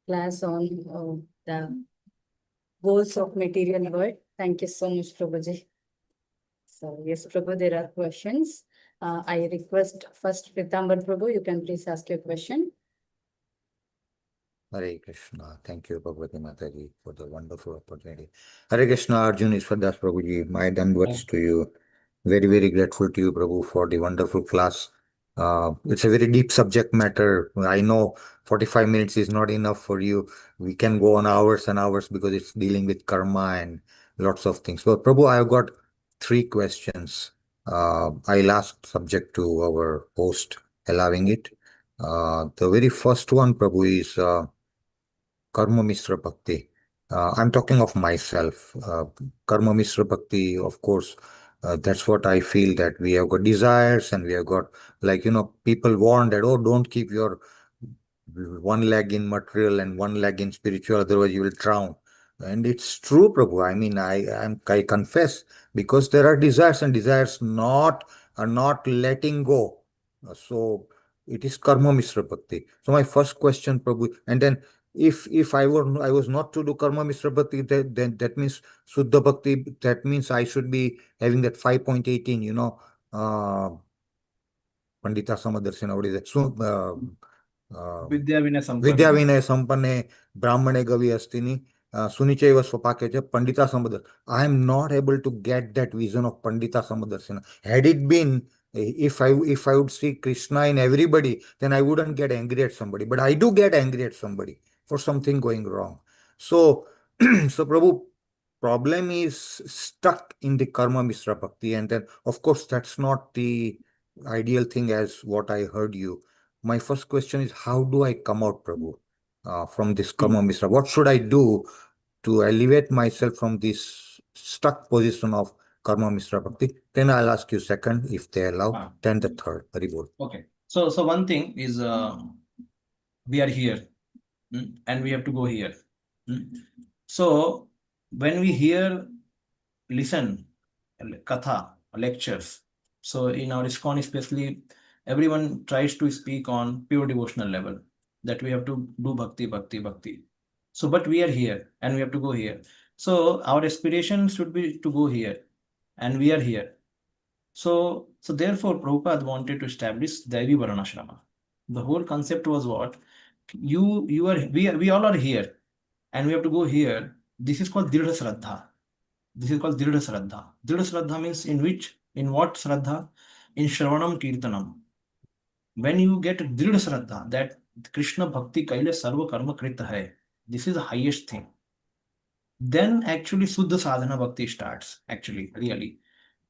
class on the goals of material world. Thank you so much, Prabhuji. So yes, Prabhu, there are questions. I request first Pitambar Prabhu, you can please ask your question. Hare Krishna. Thank you, Bhagavati Mataji, for the wonderful opportunity. Hare Krishna, Arjun, Ishwar Das Prabhuji. My danvats to you. Very, very grateful to you, Prabhu, for the wonderful class. It's a very deep subject matter. I know 45 minutes is not enough for you. We can go on hours and hours because it's dealing with karma and lots of things. But Prabhu, I've got 3 questions. I'll ask subject to our host allowing it. The very first one, Prabhu, is Karma Mishra Bhakti. I'm talking of myself. Karma Mishra Bhakti, of course, that's what I feel, that we have got desires and we have got, like, people warn that, oh, don't keep your one leg in material and one leg in spiritual, otherwise you will drown. And it's true, Prabhu. I mean, I confess, because there are desires and desires are not letting go. So it is Karma Mishra Bhakti. So my first question, Prabhu, and then if I was not to do Karma Mishra Bhakti, then that means Suddha Bhakti, that means I should be having that 5.18, Pandita Samadarshana, what is it? So, Vidya Vinay Sampanne. Vidya Vinay Sampanne, Brahmane Gavi Astini, Sunichaiva Swapakya, Pandita Samadar. I am not able to get that vision of Pandita Samadarsana. Had it been, if I would see Krishna in everybody, then I wouldn't get angry at somebody. But I do get angry at somebody for something going wrong. So, so Prabhu, problem is stuck in the Karma Mishra Bhakti. And then, of course, that's not the ideal thing as what I heard you. My first question is, how do I come out, Prabhu, from this Karma Mishra? What should I do to elevate myself from this stuck position of Karma Mishra Bhakti? Then I'll ask you second, if they allow, then the third. Haribol. Okay. So one thing is, we are here, and we have to go here. So when we listen, katha, lectures. So in our ISKCON especially, everyone tries to speak on pure devotional level, that we have to do bhakti, bhakti, bhakti. So, but we are here and we have to go here. So our aspiration should be to go here, and we are here. So therefore, Prabhupada wanted to establish Daivi Varanashrama. The whole concept was what? We all are here, and we have to go here. This is called Dridha Shraddha. This is called Dridha Shraddha. Dridha Shraddha means in what Shraddha? In Shravanam Kirtanam. When you get Dridha Shraddha, that Krishna Bhakti Kaile Sarva Karma Krita Hai, this is the highest thing. Then actually Suddha Sadhana Bhakti starts, actually, really.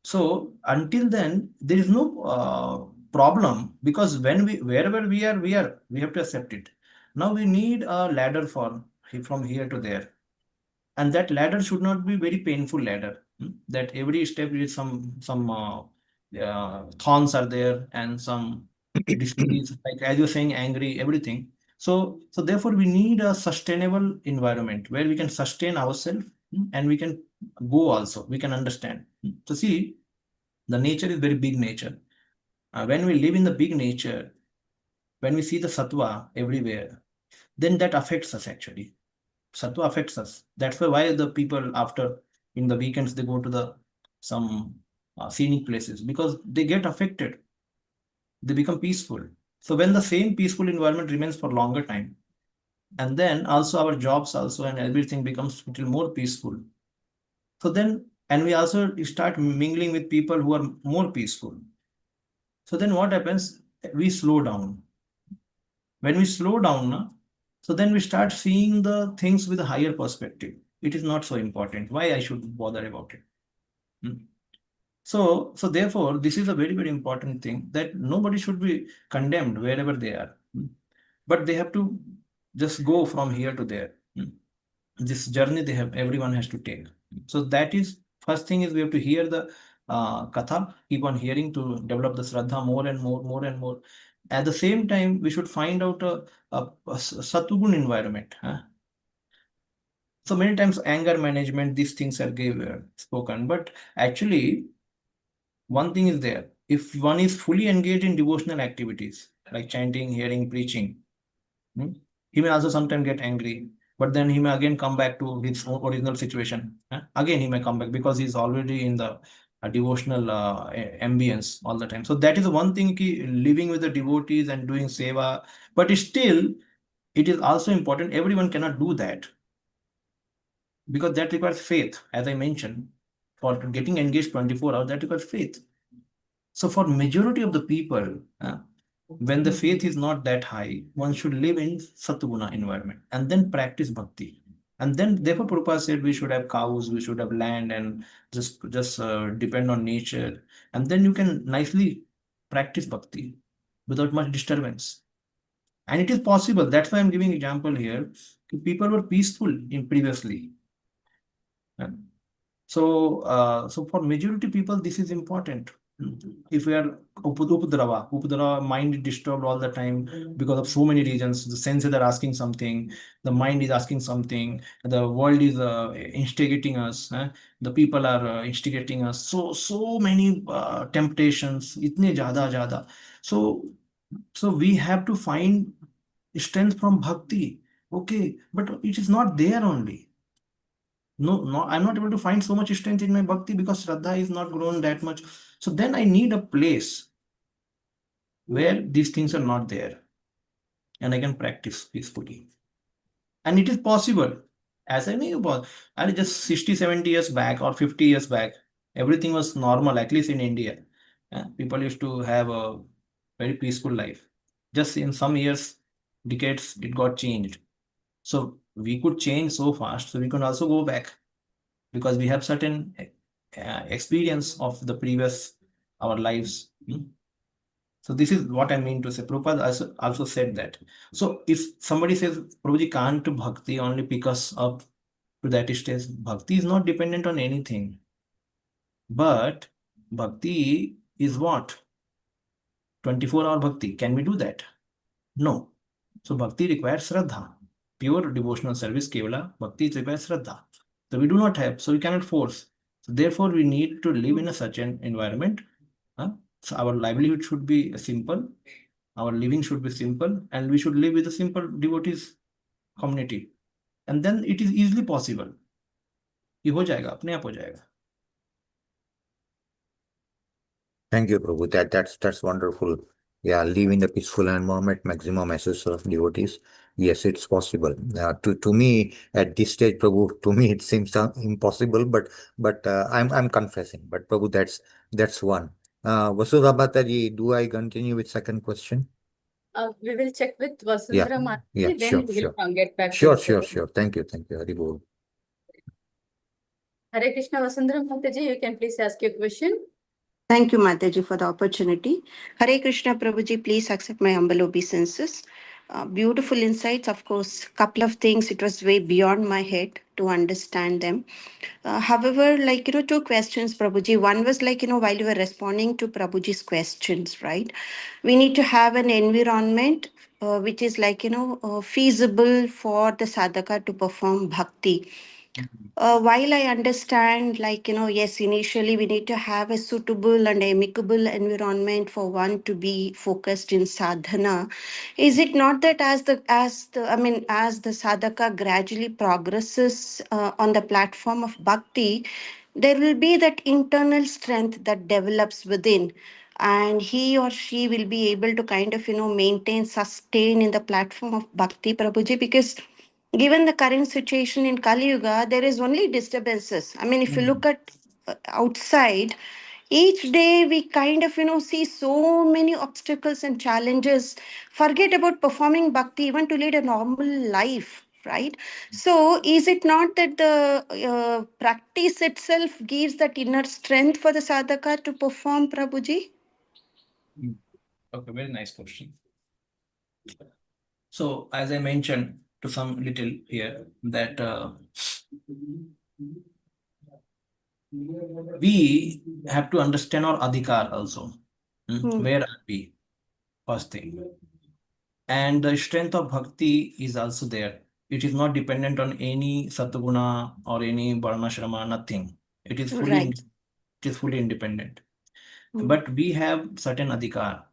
So until then, there is no problem, because wherever we are, we have to accept it. Now we need a ladder from here to there. And that ladder should not be very painful ladder. That every step is some thorns are there and some disease, like as you're saying, angry, everything. So therefore we need a sustainable environment where we can sustain ourselves, and we can go also, we can understand. So see, the nature is very big nature. When we live in the big nature, when we see the sattva everywhere, then that affects us actually. Sattva affects us. That's why the people after in the weekends they go to some scenic places, because they get affected. They become peaceful. So when the same peaceful environment remains for longer time, and then also our jobs also and everything becomes a little more peaceful. So then, and we also start mingling with people who are more peaceful. So then what happens? We slow down. When we slow down, So then we start seeing the things with a higher perspective. It is not so important. Why I should bother about it? Hmm. So therefore, this is a very, very important thing, that nobody should be condemned wherever they are. But they have to just go from here to there. This journey everyone has to take. So that is, first thing is we have to hear the katha, keep on hearing to develop the shraddha more and more and more. At the same time, we should find out a Sattugun environment. So many times anger management, these things are spoken, but actually one thing is there. If one is fully engaged in devotional activities like chanting, hearing, preaching, he may also sometimes get angry, but then he may again come back to his original situation. Again, he may come back because he's already in the devotional ambience all the time. So that is one thing, living with the devotees and doing seva, but still, it is also important. Everyone cannot do that because that requires faith, as I mentioned. For getting engaged 24 hours, that requires faith. So for majority of the people, when the faith is not that high, one should live in Satguna environment and then practice bhakti. And then, therefore, Prabhupada said we should have cows, we should have land, and just depend on nature. And then you can nicely practice bhakti without much disturbance. And it is possible. That's why I'm giving example here. People were peaceful in previously. So for majority people, this is important. If we are Upadrava, mind is disturbed all the time because of so many reasons. The senses are asking something, the mind is asking something, the world is instigating us, the people are instigating us. So many temptations, itne jada. So we have to find strength from bhakti. Okay, but it is not there only. No, I'm not able to find so much strength in my bhakti because Shraddha is not grown that much. So then I need a place where these things are not there and I can practice peacefully. And it is possible. As I know about, and just 60, 70 years back or 50 years back, everything was normal, at least in India. People used to have a very peaceful life. Just in some years, decades, it got changed. So we could change so fast, so we can also go back, because we have certain experience of the previous our lives. So this is what I mean to say. Prabhupada also said that. So if somebody says Prabhuji can't do bhakti only because of to that stage, bhakti is not dependent on anything. But bhakti is what? 24-hour bhakti. Can we do that? No. So bhakti requires shraddha. Pure devotional service, kevala, bhakti requires shraddha. So we do not have, so we cannot force. So therefore, we need to live in a certain environment. So our livelihood should be simple, our living should be simple, and we should live with a simple devotees community. And then it is easily possible. ये हो जाएगा, अपने आप हो जाएगा. Thank you, Prabhu. That's wonderful. Yeah, live in the peaceful environment, maximum access of devotees. Yes, it's possible. To me, at this stage, Prabhu, to me it seems impossible. But I'm confessing. But Prabhu, that's one. Vasudha Mataji, do I continue with second question? We will check with Yeah, Vasundhara Mataji, yeah, then sure, we sure. will get back Sure, to sure, you. sure. Thank you, Hari Bol. Hare Krishna, Vasundhara Mataji, you can please ask your question. Thank you, Mataji, for the opportunity. Hare Krishna, Prabhuji, please accept my humble obeisances. Beautiful insights, of course. Couple of things, it was way beyond my head to understand them. However, two questions, Prabhuji. One was while you were responding to Prabhuji's questions, right? We need to have an environment which is feasible for the sadhaka to perform bhakti. While I understand, yes, initially we need to have a suitable and amicable environment for one to be focused in sadhana, is it not that as the sadhaka gradually progresses on the platform of bhakti, there will be that internal strength that develops within, and he or she will be able to kind of maintain, sustain in the platform of bhakti, Prabhuji, because given the current situation in Kali Yuga, there is only disturbances. I mean, if you look at outside, Each day we kind of, see so many obstacles and challenges, forget about performing bhakti, even to lead a normal life, right? So, is it not that the practice itself gives that inner strength for the sadhaka to perform, Prabhuji? Okay, very nice question. So, as I mentioned to some little here, that we have to understand our adhikar also. Where are we? First thing. And the strength of bhakti is also there. It is not dependent on any satguna or any varnashrama, nothing. It is Right. independent. Hmm. But we have certain adhikar.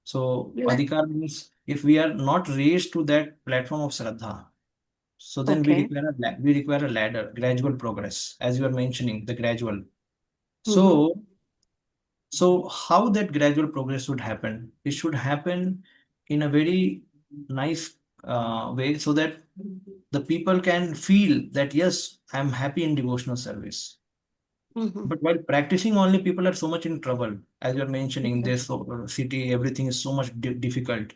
So Right. adhikar means if we are not raised to that platform of Shraddha, so then Okay. we require a ladder, gradual progress, as you are mentioning, the gradual. Mhm. So how that gradual progress should happen? It should happen in a very nice way so that the people can feel that yes, I'm happy in devotional service. Mhm. But while practicing only, people are so much in trouble. As you're mentioning, this city, everything is so much difficult.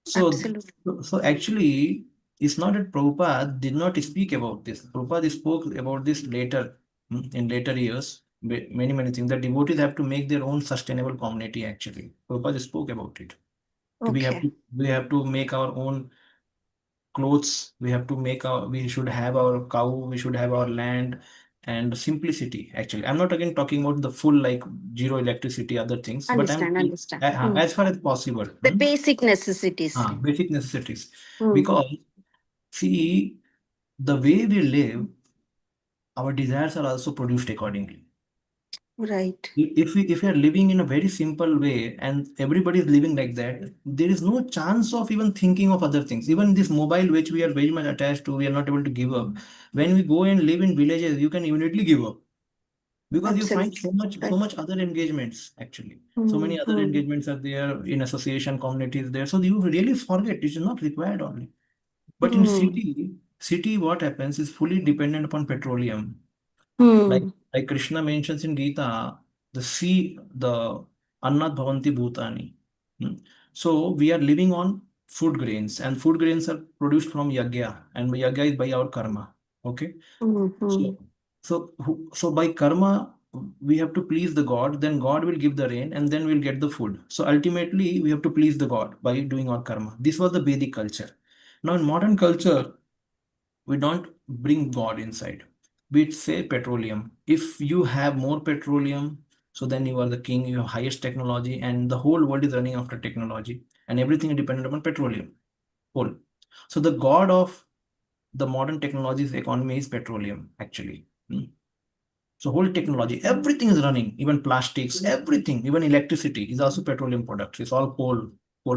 So, Absolutely. so actually, it's not that Prabhupada did not speak about this. Prabhupada spoke about this later, in later years, many things. The devotees have to make their own sustainable community, actually. Prabhupada spoke about it. Okay. We have to make our own clothes, we should have our cow, we should have our land, and simplicity. Actually, I'm not again talking about the full like zero electricity, other things, but Understand. as far as possible, The basic necessities. basic necessities. Hmm. Because see, the way we live, our desires are also produced accordingly. Right. If we are living in a very simple way and everybody is living like that, there is no chance of even thinking of other things. Even this mobile which we are very much attached to, we are not able to give up. When we go and live in villages, you can immediately give up because you find Absolutely. so much other engagements. Actually, so Hmm. many other engagements are there in association communities there, so you really forget it is not required only. But in Hmm. city what happens is fully dependent upon petroleum. Like Hmm. like Krishna mentions in Gita, the Annat Bhavanti Bhutani. Hmm. So we are living on food grains, and food grains are produced from yagya, and yagya is by our karma. Okay. Hmm. Hmm. So so by karma we have to please the God, then God will give the rain, and then we'll get the food. So ultimately we have to please the God by doing our karma. This was the Vedic culture. Now in modern culture, we don't bring God inside. We say petroleum. If you have more petroleum, so then you are the king, you have highest technology, and the whole world is running after technology, and everything is dependent upon petroleum. Whole. So the god of the modern technologies economy is petroleum, actually. So whole technology, everything is running, even plastics, everything, even electricity is also petroleum products. It's all coal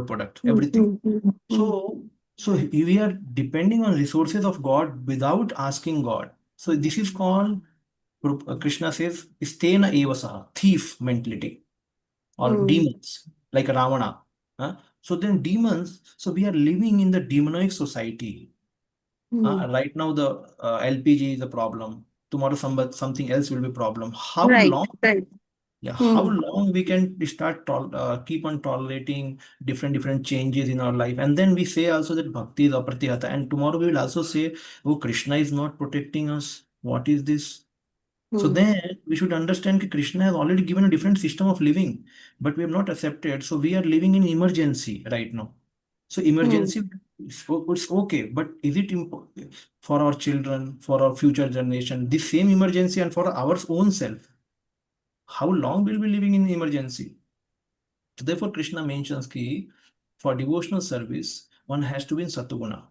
product, Hmm. everything. Hmm. So we are depending on resources of God without asking God. So this is called, Krishna says, stena evasaha, thief mentality, or Hmm. demons, like Ravana. So then demons, so we are living in the demonic society. Hmm. Right now the LPG is a problem. Tomorrow something else will be a problem. How Right. long? Right. Yeah, how Hmm. long we can keep on tolerating different changes in our life, and then we say also that bhakti is apratihata, and tomorrow we will also say, oh, Krishna is not protecting us. What is this? So Hmm. then we should understand that Krishna has already given a different system of living, but we have not accepted. So we are living in emergency right now. So Hmm. emergency, it's okay, but is it for our children, for our future generation, the same emergency, and for our own self? How long will we be living in emergency? So therefore, Krishna mentions ki for devotional service, one has to be in Satuguna.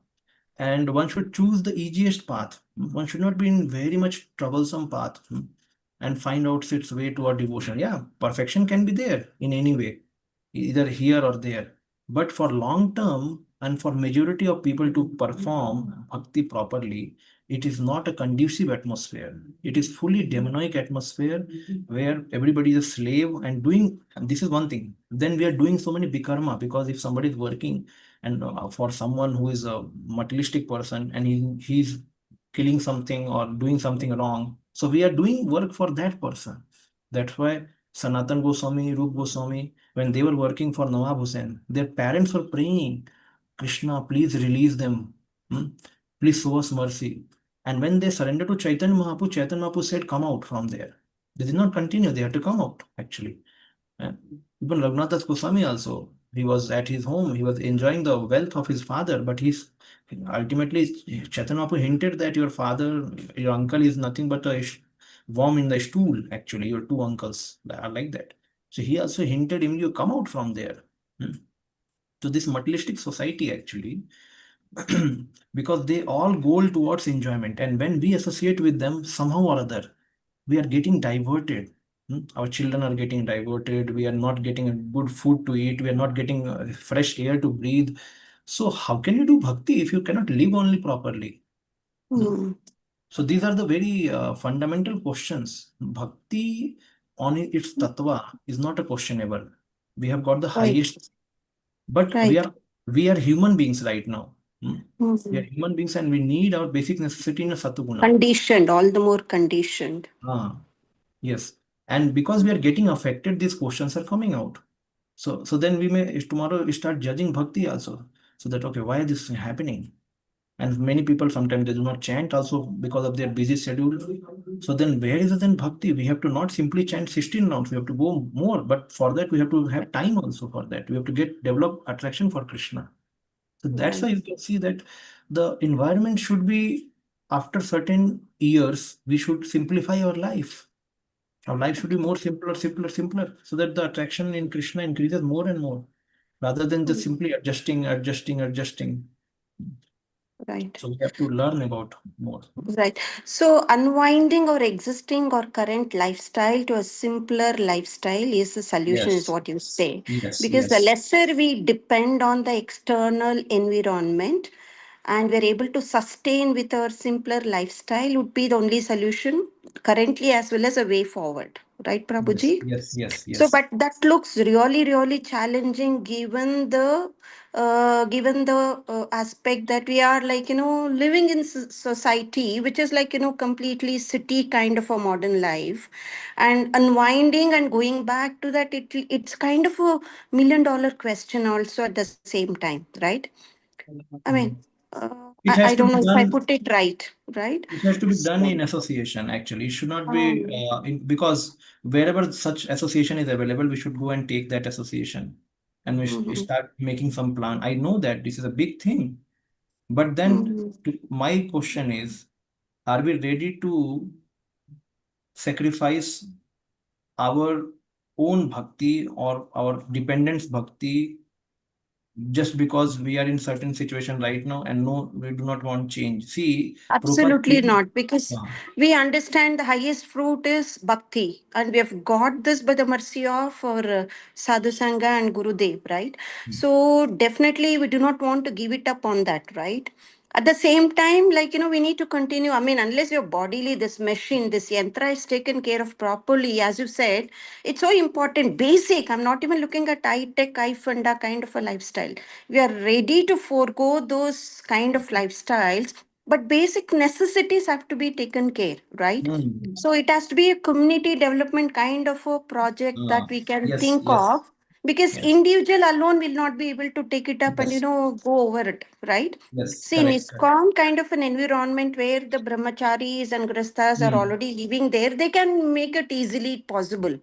And one should choose the easiest path. One should not be in very much troublesome path, and find out its way toward devotion. Yeah, perfection can be there in any way, either here or there. But for long term and for majority of people to perform bhakti properly, it is not a conducive atmosphere. It is fully demonic atmosphere where everybody is a slave and doing. And this is one thing. Then we are doing so many bikarma, because if somebody is working, and for someone who is a materialistic person, and he's killing something or doing something wrong, so we are doing work for that person. That's why Sanatan Goswami, Rup Goswami, when they were working for Nawab Hussain, their parents were praying, Krishna, please release them. Hmm? Please show us mercy. And when they surrendered to Chaitanya Mahaprabhu said, come out from there. They did not continue, they had to come out, actually. And even Raghunath Goswami also, he was at his home, he was enjoying the wealth of his father, but he's ultimately Chaitanya Mahaprabhu hinted that your father, your uncle is nothing but a worm in the stool, actually. Your two uncles are like that. So he also hinted him, you come out from there. Hmm. To this materialistic society, actually, because they all goal towards enjoyment. And when we associate with them somehow or other, we are getting diverted. Our children are getting diverted. We are not getting a good food to eat. We are not getting fresh air to breathe. So how can you do bhakti if you cannot live only properly? Hmm. So these are the very fundamental questions. Bhakti on its tattva is not a questionable. We have got the Right. highest, but we Right. are we are human beings right now. We are Hmm. human beings and we need our basic necessity in a satuguna. Conditioned, all the more conditioned. Yes. And because we are getting affected, these questions are coming out. So then we may tomorrow start judging bhakti also. So that okay, why is this happening? And many people sometimes they do not chant also because of their busy schedule. So then where is it then bhakti? We have to not simply chant 16 rounds, we have to go more, but for that we have to have time also for that. We have to develop attraction for Krishna. So that's why Right. you can see that the environment should be, after certain years, we should simplify our life. Our life should be more simpler, so that the attraction in Krishna increases more and more, rather than just simply adjusting. Right. So we have to learn about more. Right. So unwinding our existing or current lifestyle to a simpler lifestyle is the solution, is Yes, what you say. yes, Because the yes. lesser we depend on the external environment and we're able to sustain with our simpler lifestyle would be the only solution currently as well as a way forward. Right, Yes, Prabhuji? yes, yes, So, yes. but that looks really, really challenging given the aspect that we are like living in society, which is like completely city kind of a modern life, and unwinding and going back to that, it's kind of a $1,000,000 question also at the same time, right? I mean, It I has to don't be know if I done. put it right, right? It has to be done So, in association, actually. It should not be um, because wherever such association is available, we should go and take that association and we mhm, start making some plan. I know that this is a big thing, but then mhm. my question is, are we ready to sacrifice our own bhakti or our dependence bhakti just because we are in certain situation right now and no, we do not want change? See, Prabhupada Absolutely came. not, because Ah, we understand the highest fruit is bhakti, and we have got this by the mercy of our Sadhu Sangha and Guru Dev, right? So, definitely, we do not want to give it up on that, right? At the same time, like, we need to continue. I mean, unless your bodily, this machine, this yantra is taken care of properly, as you said, it's so important. Basic. I'm not even looking at high tech, high funda kind of a lifestyle. We are ready to forego those kind of lifestyles, but basic necessities have to be taken care, right? hmm. So it has to be a community development kind of a project that we can Yes, think yes, of, because yes, individual alone will not be able to take it up and yes, go over it, right? yes, See, in correct, correct. ISKCON kind of an environment where the brahmacharis and grastas are Hmm. already living there, they can make it easily possible.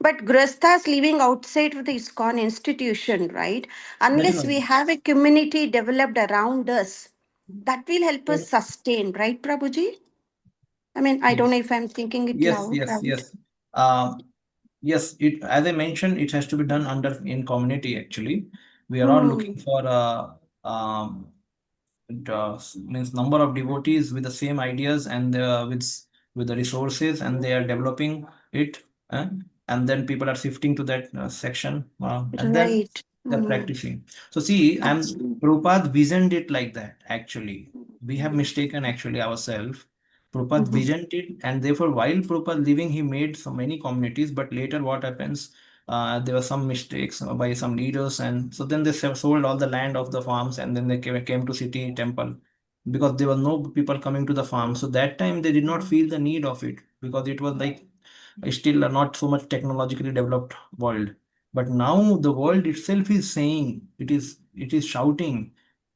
But grastas living outside of the ISKCON institution, right? That is Unless we right. have a community developed around us, that will help us Yes, sustain, right, Prabhuji? I mean, I don't know yes, if I'm thinking it yes, loud, yes, right? yes. Yes, it, as I mentioned, it has to be done under in community, actually. We are all Hmm. looking for means number of devotees with the same ideas and with the resources, and they are developing it, eh? And then people are shifting to that section, and then Right. they're Hmm. practicing. So see, Absolutely. Prabhupada visioned it like that. Actually, we have mistaken actually ourselves. Prabhupada Mhm. visioned it, and therefore, while Prabhupada living, he made so many communities. But later, what happens? There were some mistakes by some leaders, and so then they sold all the land of the farms, and then they came to city temple because there were no people coming to the farm. So that time they did not feel the need of it because it was like still not so much technologically developed world. But now the world itself is saying, it is shouting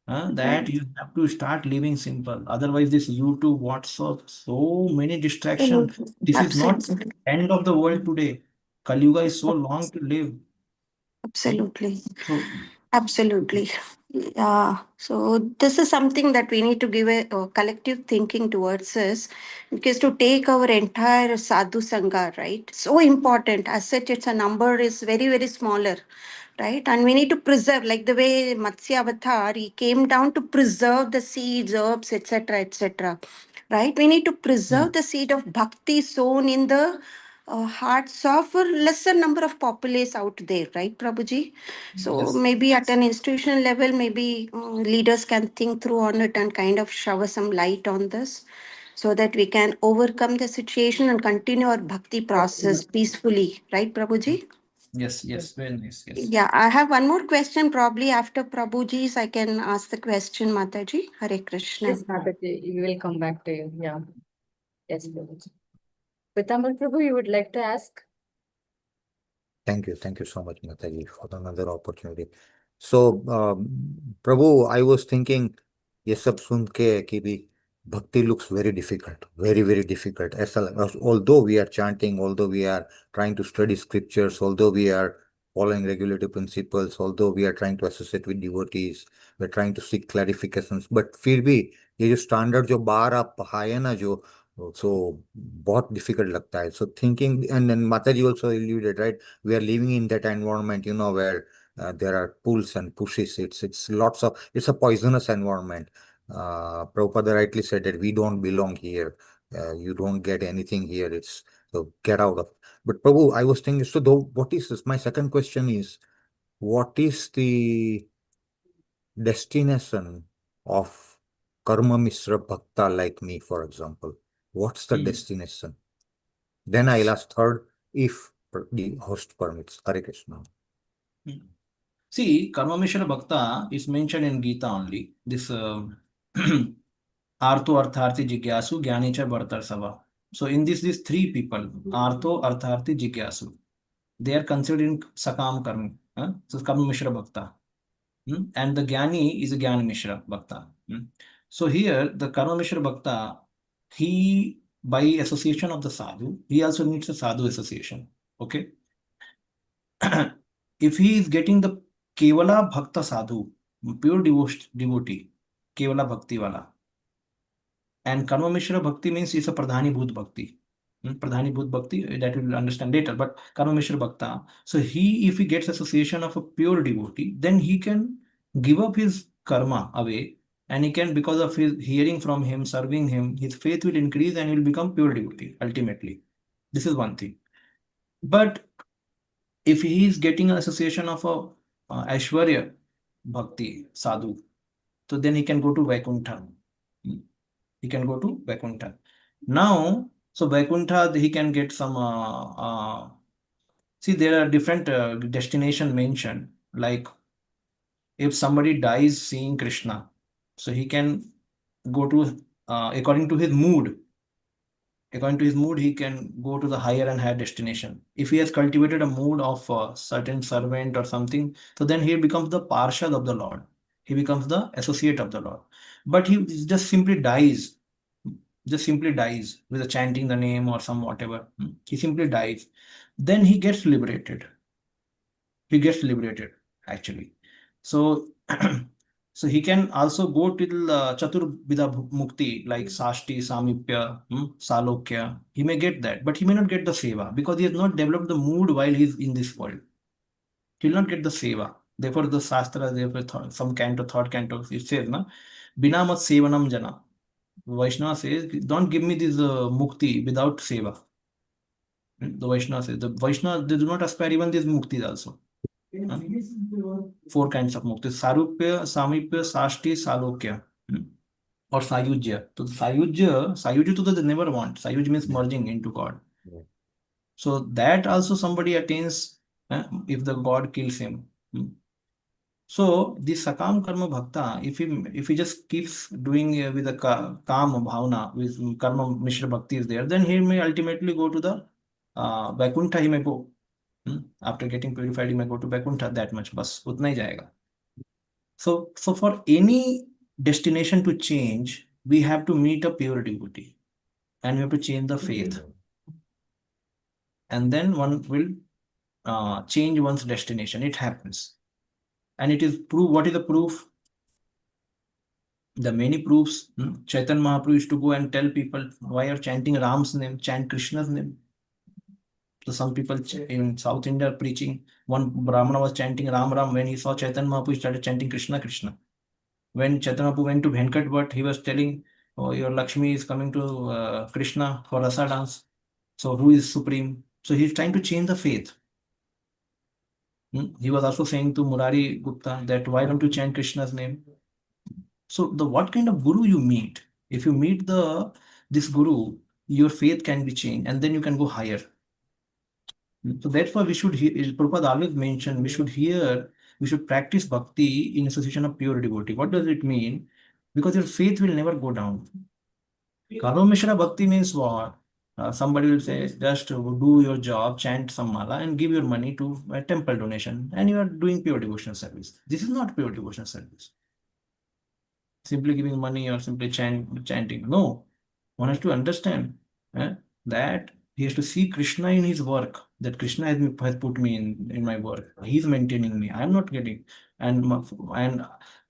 that you have to start living simple. Otherwise, this YouTube, WhatsApp, so many distractions. This is not Absolutely. end of the world today. Kali Yuga is so long to live. Absolutely. So Absolutely. Yeah. So this is something that we need to give a collective thinking towards us, because to take our entire sadhu sangha, right? So important. As such, it's a number is very, very smaller, right? And we need to preserve, like the way Matsya Avatar, he came down to preserve the seeds, herbs, etc., etc. Right? We need to preserve the seed of bhakti sown in the hearts of a lesser number of populace out there, right, Prabhuji? So yes, maybe at an institutional level, maybe leaders can think through on it and kind of shower some light on this, so that we can overcome the situation and continue our bhakti process peacefully, right, Prabhuji? yes, very nice. Yes. Yeah, I have one more question. Probably after Prabhuji's, I can ask the question, Mataji. Hare Krishna. Yes, Mataji, we will come back to you. Yeah. Yes, Prabhuji. Pitambar Prabhu, you would like to ask? Thank you so much, Mataji, for another opportunity. So, Prabhu, I was thinking, ये सब सुन के कि भी bhakti looks very difficult, very difficult. Although we are chanting, although we are trying to study scriptures, although we are following regulative principles, although we are trying to associate with devotees, we're trying to seek clarifications, but फिर भी ये जो standard जो बाहर आप है ना जो so बहुत difficult लगता है. So thinking, and then Mataji also alluded, right? We are living in that environment, where there are pulls and pushes. It's a poisonous environment. Prabhupada rightly said that we don't belong here. You don't get anything here. So get out of. But Prabhu, I was thinking, so though, what is this? My second question is, what is the destination of Karma Mishra Bhakta like me, for example? What's the destination? Then I'll ask third, if the host permits. Hare Krishna. See, Karma Mishra Bhakta is mentioned in Gita only. This Artho Artharthi Jigyasu Jnani cha Bhartarsava. So in these three people, Artho Artharthi Jigyasu, they are considered in Sakam Karma. So Karma Mishra Bhakta. And the Jnani is a Jnana Mishra Bhakta. So here, the Karma Mishra Bhakta, he, by association of the sadhu, he also needs a sadhu association. Okay. If he is getting the Kevala Bhakta Sadhu, pure devotee, Kevala Bhakti Wala, and Karma Mishra Bhakti means it's a Pradhani Bhut Bhakti. Pradhani Bhut Bhakti, that we will understand later, but Karma Mishra Bhakta. So if he gets association of a pure devotee, then he can give up his karma away, and he can, because of his hearing from him, serving him, his faith will increase and he will become pure devotee ultimately. This is one thing. But if he is getting an association of a Aishwarya Bhakti Sadhu, so then he can go to Vaikuntha. He can go to Vaikuntha. Now, so Vaikuntha, he can get some, see, there are different destination mentioned. Like if somebody dies seeing Krishna, so he can go to, according to his mood, he can go to the higher and higher destination. If he has cultivated a mood of a certain servant or something, so then he becomes the parshad of the Lord. He becomes the associate of the Lord. But he just simply dies with chanting the name or some whatever. He simply dies. Then he gets liberated. Actually. So so he can also go till Chaturvidha Mukti, like Sashti, Samipya, Salokya. He may get that, but he may not get the Seva because he has not developed the mood while he is in this world. He will not get the Seva. Therefore, the Shastra, some canto, third canto, it says, na, Bina mat sevanam jana. Vaishnava says, don't give me this mukti without Seva. The Vaishnava says, the Vaishnava, they do not aspire even these muktis also. Four kinds of mukti: Sarupya, Samipya, Sashti, Salokya, or Sayujya. So Sayujya to they never want. Sayujya means merging into God. So that also somebody attains if the God kills him. So this Sakam Karma Bhakta, if he just keeps doing with a Kama Bhavana, with Karma Mishra Bhakti is there, then he may ultimately go to the Vaikuntha he may go. After getting purified, he may go to Vaikuntha, that much. Bas, utna hi jayega. So for any destination to change, we have to meet a pure devotee and we have to change the faith. And then one will change one's destination. It happens. And it is proof. What is the proof? The many proofs. Chaitanya Mahaprabhu used to go and tell people, why are chanting Ram's name, chant Krishna's name. So some people in South India are preaching. One Brahmana was chanting Ram Ram. When he saw Chaitanya Mahaprabhu, he started chanting Krishna Krishna. When Chaitanya Mahaprabhu went to Venkat Bhatt, he was telling, oh, your Lakshmi is coming to Krishna for Rasa dance. So who is supreme? So he's trying to change the faith. He was also saying to Murari Gupta that why don't you chant Krishna's name? So what kind of guru you meet? If you meet this guru, your faith can be changed and then you can go higher. So that's why we should hear, Prabhupada always mentioned, we should practice bhakti in association of pure devotee. What does it mean? Because your faith will never go down. Karma Mishra Bhakti means what? Somebody will say, just do your job, chant some mala, and give your money to a temple donation, and you are doing pure devotional service. This is not pure devotional service. Simply giving money or simply chanting. No, one has to understand that he has to see Krishna in his work. That Krishna has put me in my work. He is maintaining me. I am not getting, and I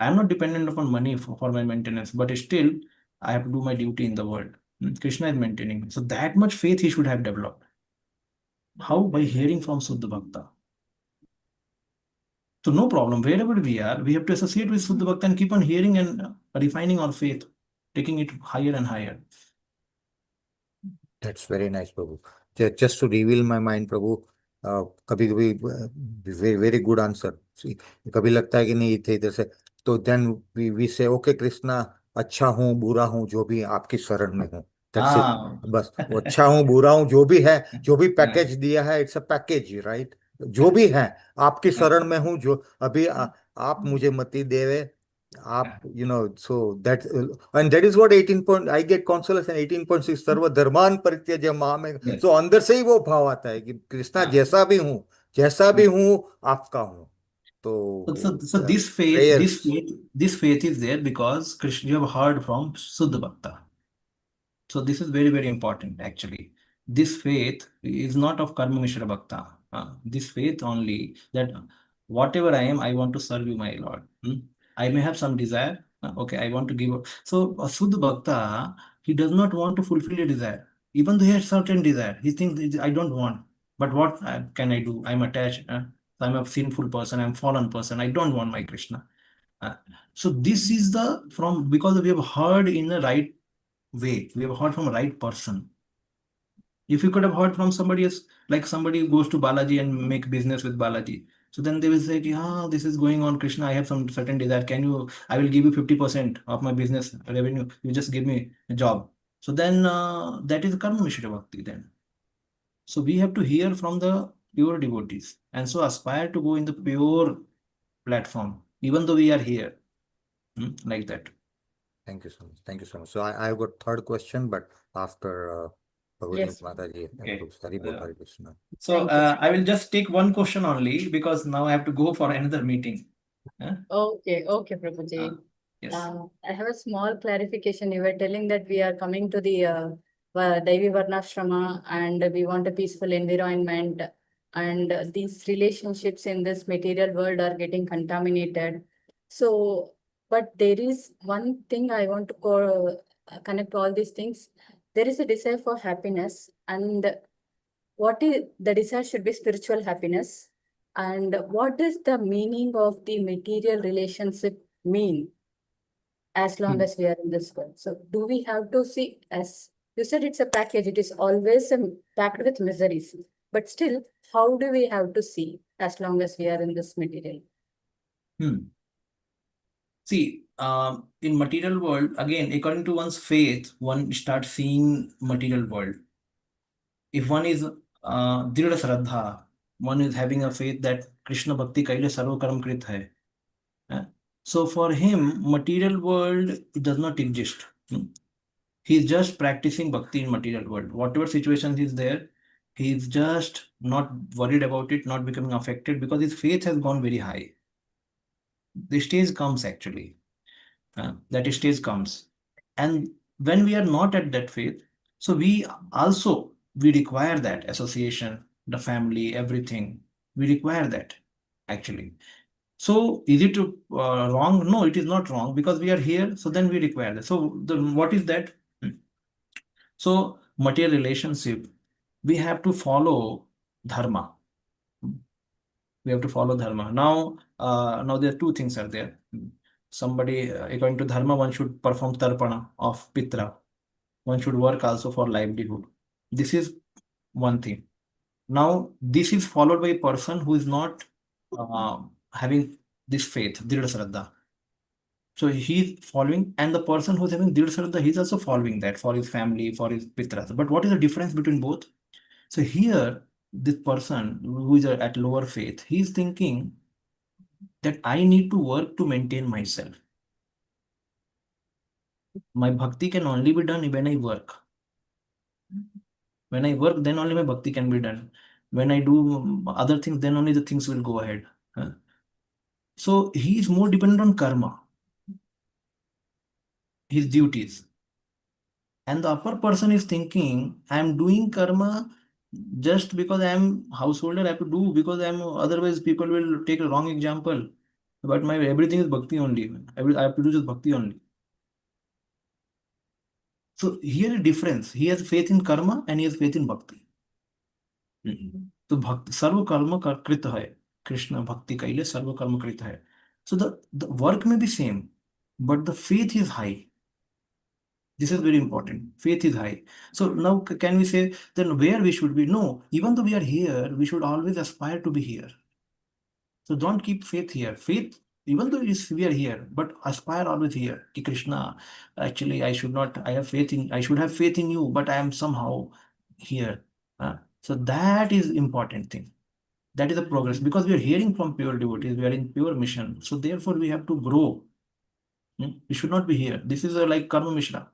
am not dependent upon money for my maintenance. But still, I have to do my duty in the world. Krishna is maintaining me. So that much faith he should have developed. How? By hearing from Suddha Bhakta. So no problem. Wherever we are, we have to associate with Suddha Bhakta and keep on hearing and refining our faith, taking it higher and higher. That's very nice, Prabhu. Just to reveal my mind, Prabhu, कभी very very good answer. See, कभी लगता है कि नहीं थे इधर से, तो then we say okay Krishna, अच्छा हूँ बुरा हूँ जो भी आपकी शरण में हूँ. That's it. बस वो अच्छा हूँ बुरा हूँ जो भी है, जो भी पैकेज दिया है, it's a package, right? जो भी है आपकी शरण में हूँ, जो अभी आप मुझे मति देवे, आप so that and that is what 18 point I get consolation 18.6 सर्व धर्मान परित्यज्य मामेव. So अंदर से ही वो भाव आता है कि कृष्णा जैसा भी हूँ आपका हूँ. So this faith is there because Krishna, you have heard from Suddha Bhakta. So this is very, very important actually. This faith is not of Karma Mishra Bhakta. This faith only that whatever I am, I want to serve you, my Lord. I may have some desire. Okay, I want to give up. So a Suddha Bhakta, he does not want to fulfill a desire. Even though he has certain desire, he thinks, I don't want. But what can I do? I'm attached. I'm a sinful person. I'm a fallen person. I don't want my Krishna. So this is because we have heard in the right way. We have heard from a right person. If you could have heard from somebody else, like somebody who goes to Balaji and make business with Balaji, so then they will say, this is going on, Krishna, I have some certain desire. I will give you 50% of my business revenue. You just give me a job. So then that is Karma Mishra Bhakti then. So we have to hear from the pure devotees and so aspire to go in the pure platform, even though we are here, like that. Thank you so much. Thank you so much. So I've got third question, but after Yes. Mataji, Okay. Krishna. So I will just take one question only because now I have to go for another meeting. Okay, Prabhuji. Yes. I have a small clarification. You were telling that we are coming to the Daivi Varnashrama and we want a peaceful environment, and these relationships in this material world are getting contaminated. So, but there is one thing I want to connect all these things. There is a desire for happiness, and what is the desire should be spiritual happiness. And what does the meaning of the material relationship mean as long as we are in this world? So do we have to see, as you said, it's a package, it is always packed with miseries, but still, how do we have to see as long as we are in this material? See, in material world, again, according to one's faith, one starts seeing material world. If one is Dhrida Shraddha, one is having a faith that Krishna Bhakti Kaile Sarva Karam Krit hai. So for him, material world does not exist. He is just practicing bhakti in material world. Whatever situation is there, He's just not worried about it, not becoming affected because his faith has gone very high. The stage comes actually. That stage comes. And when we are not at that faith, so we require that association, the family, everything. We require that actually. So is it wrong? No, it is not wrong because we are here. So then we require that. So what is that? So material relationship, we have to follow dharma. We have to follow dharma. Now there are two things are there. Somebody, according to dharma, one should perform tarpana of pitra. One should work also for livelihood. This is one thing. Now, this is followed by a person who is not having this faith, Dridha Shraddha. So he's following, and the person who's having Dridha Shraddha, he's also following that for his family, for his pitras. But what is the difference between both? So here, this person who is at lower faith, he's thinking that I need to work to maintain myself. My bhakti can only be done when I work. When I work, then only my bhakti can be done. When I do other things, then only the things will go ahead. So he is more dependent on karma, his duties. And the upper person is thinking, I am doing karma just because I am householder, I have to do because I am, otherwise people will take a wrong example. But my everything is bhakti only. I have to do just bhakti only. So here a difference. He has faith in karma and he has faith in bhakti. तो भक्ति सर्व कर्म कृत है कृष्ण भक्ति कैले सर्व कर्म कृत है so the work may be same but the faith is high. This is very important. Faith is high. So now can we say then where we should be? No, even though we are here, we should always aspire to be here. So don't keep faith here. Faith, even though we are here, but aspire always here. Ki Krishna, actually, I should not, I have faith in, I should have faith in you, but I am somehow here. So that is important thing. That is the progress because we are hearing from pure devotees, we are in pure mission. So therefore we have to grow. We should not be here. This is like Karma Mishra.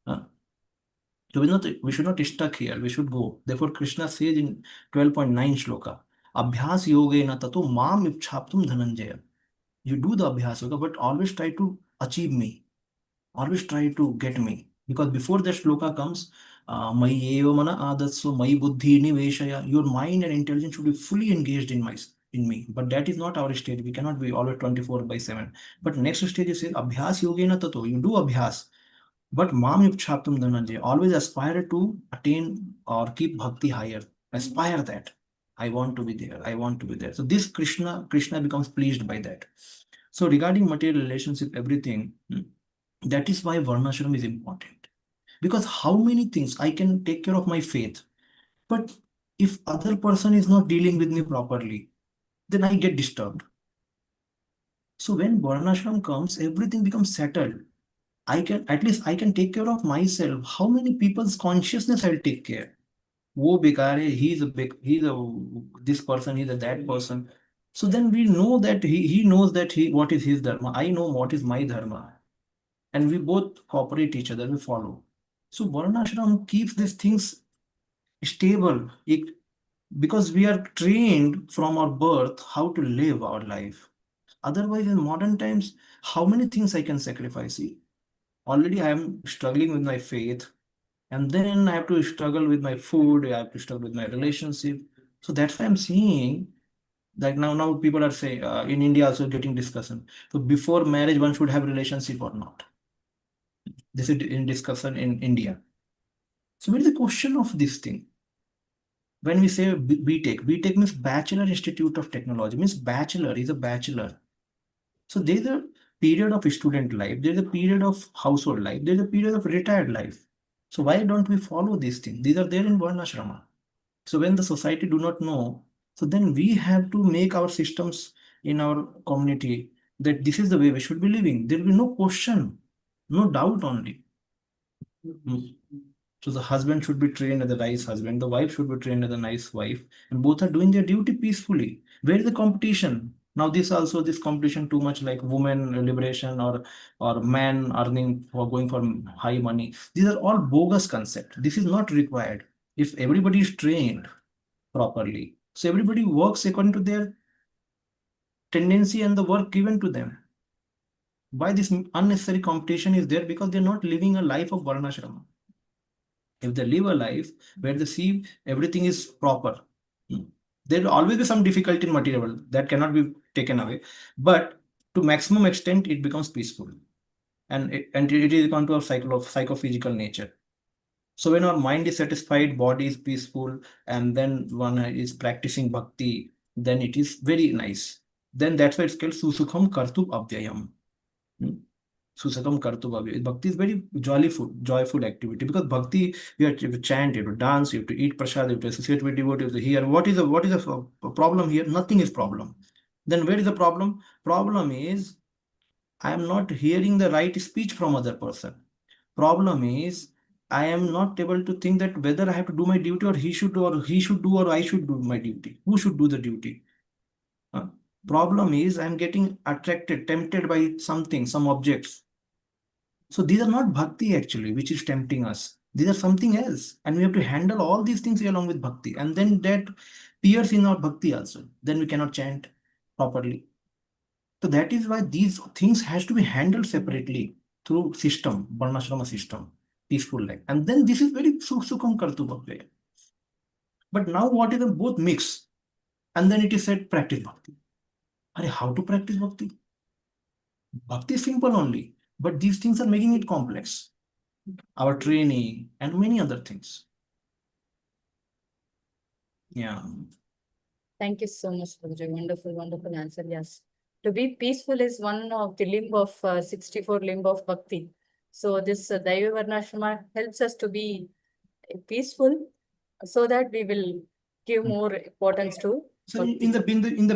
So we should not be stuck here. We should go. Therefore Krishna says in 12.9 shloka, Abhyas yogena tato mam ipchhaptum dhananjaya. You do the abhyas yoga, but always try to achieve me. Always try to get me. Because before that shloka comes, Mai eva mana adatso mai buddhi niveshaya. Your mind and intelligence should be fully engaged in me. But that is not our stage. We cannot be always 24/7. But next stage is abhyas yogena tato. You do abhyas. But mam yupchhaptum dhananjaya. Always aspire to attain or keep bhakti higher. Aspire that. I want to be there. I want to be there. So this Krishna becomes pleased by that. So regarding material relationship, everything, that is why Varnashram is important. Because how many things I can take care of my faith, but if other person is not dealing with me properly, then I get disturbed. So when Varnashram comes, everything becomes settled. At least I can take care of myself. How many people's consciousness I'll take care? वो बेकार है, this person, he's a that person. So then we know that he knows that what is his dharma. I know what is my dharma. And we both cooperate each other, we follow. So Varnashram keeps these things stable because we are trained from our birth how to live our life. Otherwise, in modern times, how many things I can sacrifice? Already I am struggling with my faith, and then I have to struggle with my food, I have to struggle with my relationship. So that's why I'm seeing that now people are saying in India also getting discussion. So before marriage, one should have relationship or not. This is in discussion in India. So what is the question of this thing? When we say BTech means Bachelor Institute of Technology, means bachelor is a bachelor. So there's a period of student life, there's a period of household life, there's a period of retired life. So why don't we follow these things? These are there in Varnashrama. So when the society do not know, so then we have to make our systems in our community that this is the way we should be living. There will be no question, no doubt only. So the husband should be trained as a nice husband, the wife should be trained as a nice wife, and both are doing their duty peacefully. Where is the competition? Now this competition too much like women liberation or man earning for going for high money. These are all bogus concept. This is not required. If everybody is trained, properly. So everybody works according to their tendency and the work given to them. Why this unnecessary competition is there? Because they're not living a life of varnashrama. If they live a life where they see everything is proper, there will always be some difficulty in material that cannot be taken away, but to maximum extent it becomes peaceful, and it is gone to a cycle of psychophysical nature. So when our mind is satisfied, body is peaceful, and then one is practicing bhakti, then it is very nice. Then that's why it's called susukham kartu abhyayam. Susukham kartu abhyayam. Bhakti is very joyful activity, because bhakti, you have to chant, you have to dance, you have to eat prasad, you have to associate with devotees. Here, what is the problem here? Nothing is problem. Then where is the problem? Problem is I am not hearing the right speech from other person. Problem is I am not able to think that whether I have to do my duty, or he should do, or I should do my duty. Who should do the duty? Problem is I am getting attracted, tempted by something, some objects. So these are not bhakti actually, which is tempting us. These are something else. And we have to handle all these things along with bhakti. And then that appears in our bhakti also. Then we cannot chant properly. So that is why these things has to be handled separately through system, varnashrama system, peaceful life. And then this is very sukham kartu bhakti. But now what is the both mix? And then it is said practice bhakti. How to practice bhakti? Bhakti is simple only, but these things are making it complex. Our training and many other things. Yeah. Thank you so much, Prabhuji. Wonderful, wonderful answer. Yes. To be peaceful is one of the limb of 64 limb of bhakti. So this Daiva Varnashrama helps us to be peaceful, so that we will give more importance to. So in the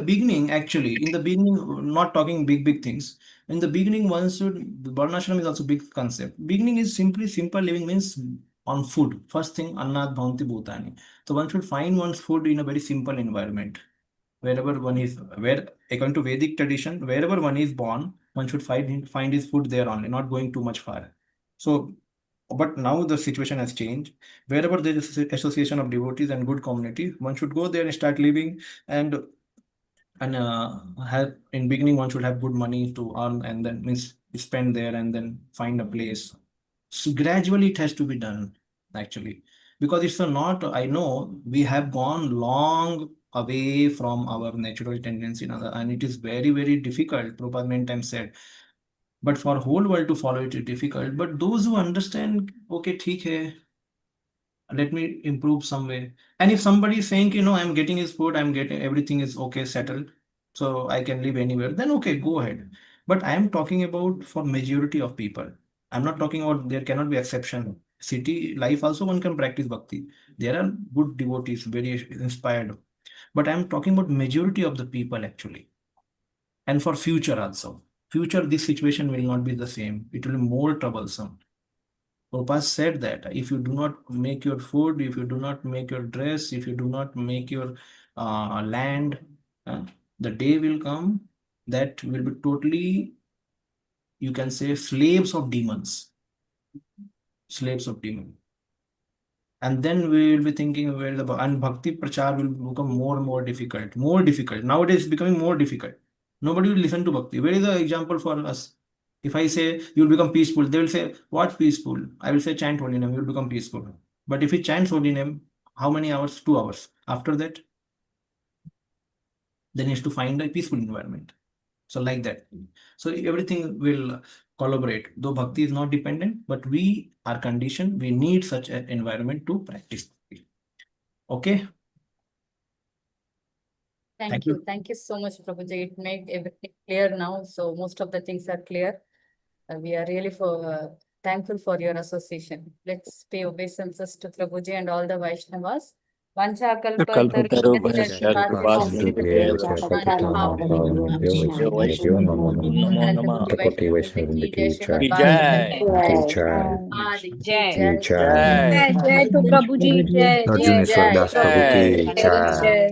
beginning, actually, not talking big things. In the beginning, one should, varnashram is also big concept. Beginning is simple living means on food. First thing, annat bhavanti bhutani. So one should find one's food in a very simple environment. Wherever one is, according to Vedic tradition, wherever one is born, one should find his food there only, not going too much far. So, but now the situation has changed. Wherever there is association of devotees and good community, one should go there and start living, and have, in beginning one should have good money to earn, and then means spend there, and then find a place. So gradually it has to be done actually, because it's not, I know we have gone long away from our natural tendency, and it is very difficult. Prabhupada many times said, but for whole world to follow it is difficult. But those who understand, okay, theek hai, let me improve some way. And if somebody is saying, I'm getting his food, I'm getting everything is okay, settled, so I can live anywhere, then okay, go ahead. But I am talking about for majority of people. I'm not talking about, there cannot be exception. City life also one can practice bhakti. There are good devotees, very inspired. But I'm talking about majority of the people actually. And for future also. Future, this situation will not be the same. It will be more troublesome. Prabhupada said that if you do not make your food, if you do not make your dress, if you do not make your land, the day will come that will be totally, you can say, slaves of demons. Slaves of demons. And then we will be thinking where and bhakti prachar will become more and more difficult. More difficult. Nowadays it's becoming more difficult. Nobody will listen to bhakti. Where is the example for us? If I say you'll become peaceful, they will say, what peaceful? I will say chant holy name, you'll become peaceful. But if he chants holy name, how many hours? 2 hours. After that, then he has to find a peaceful environment. So like that. So everything will collaborate. Though bhakti is not dependent, but we are conditioned, we need such an environment to practice. Okay. Thank you. Thank you so much, Prabhuji. It made everything clear now. So most of the things are clear. We are really thankful for your association. Let's pay obeisances to Prabhuji and all the Vaishnavas. Arjun Ishwar Das Prabhu ki jai.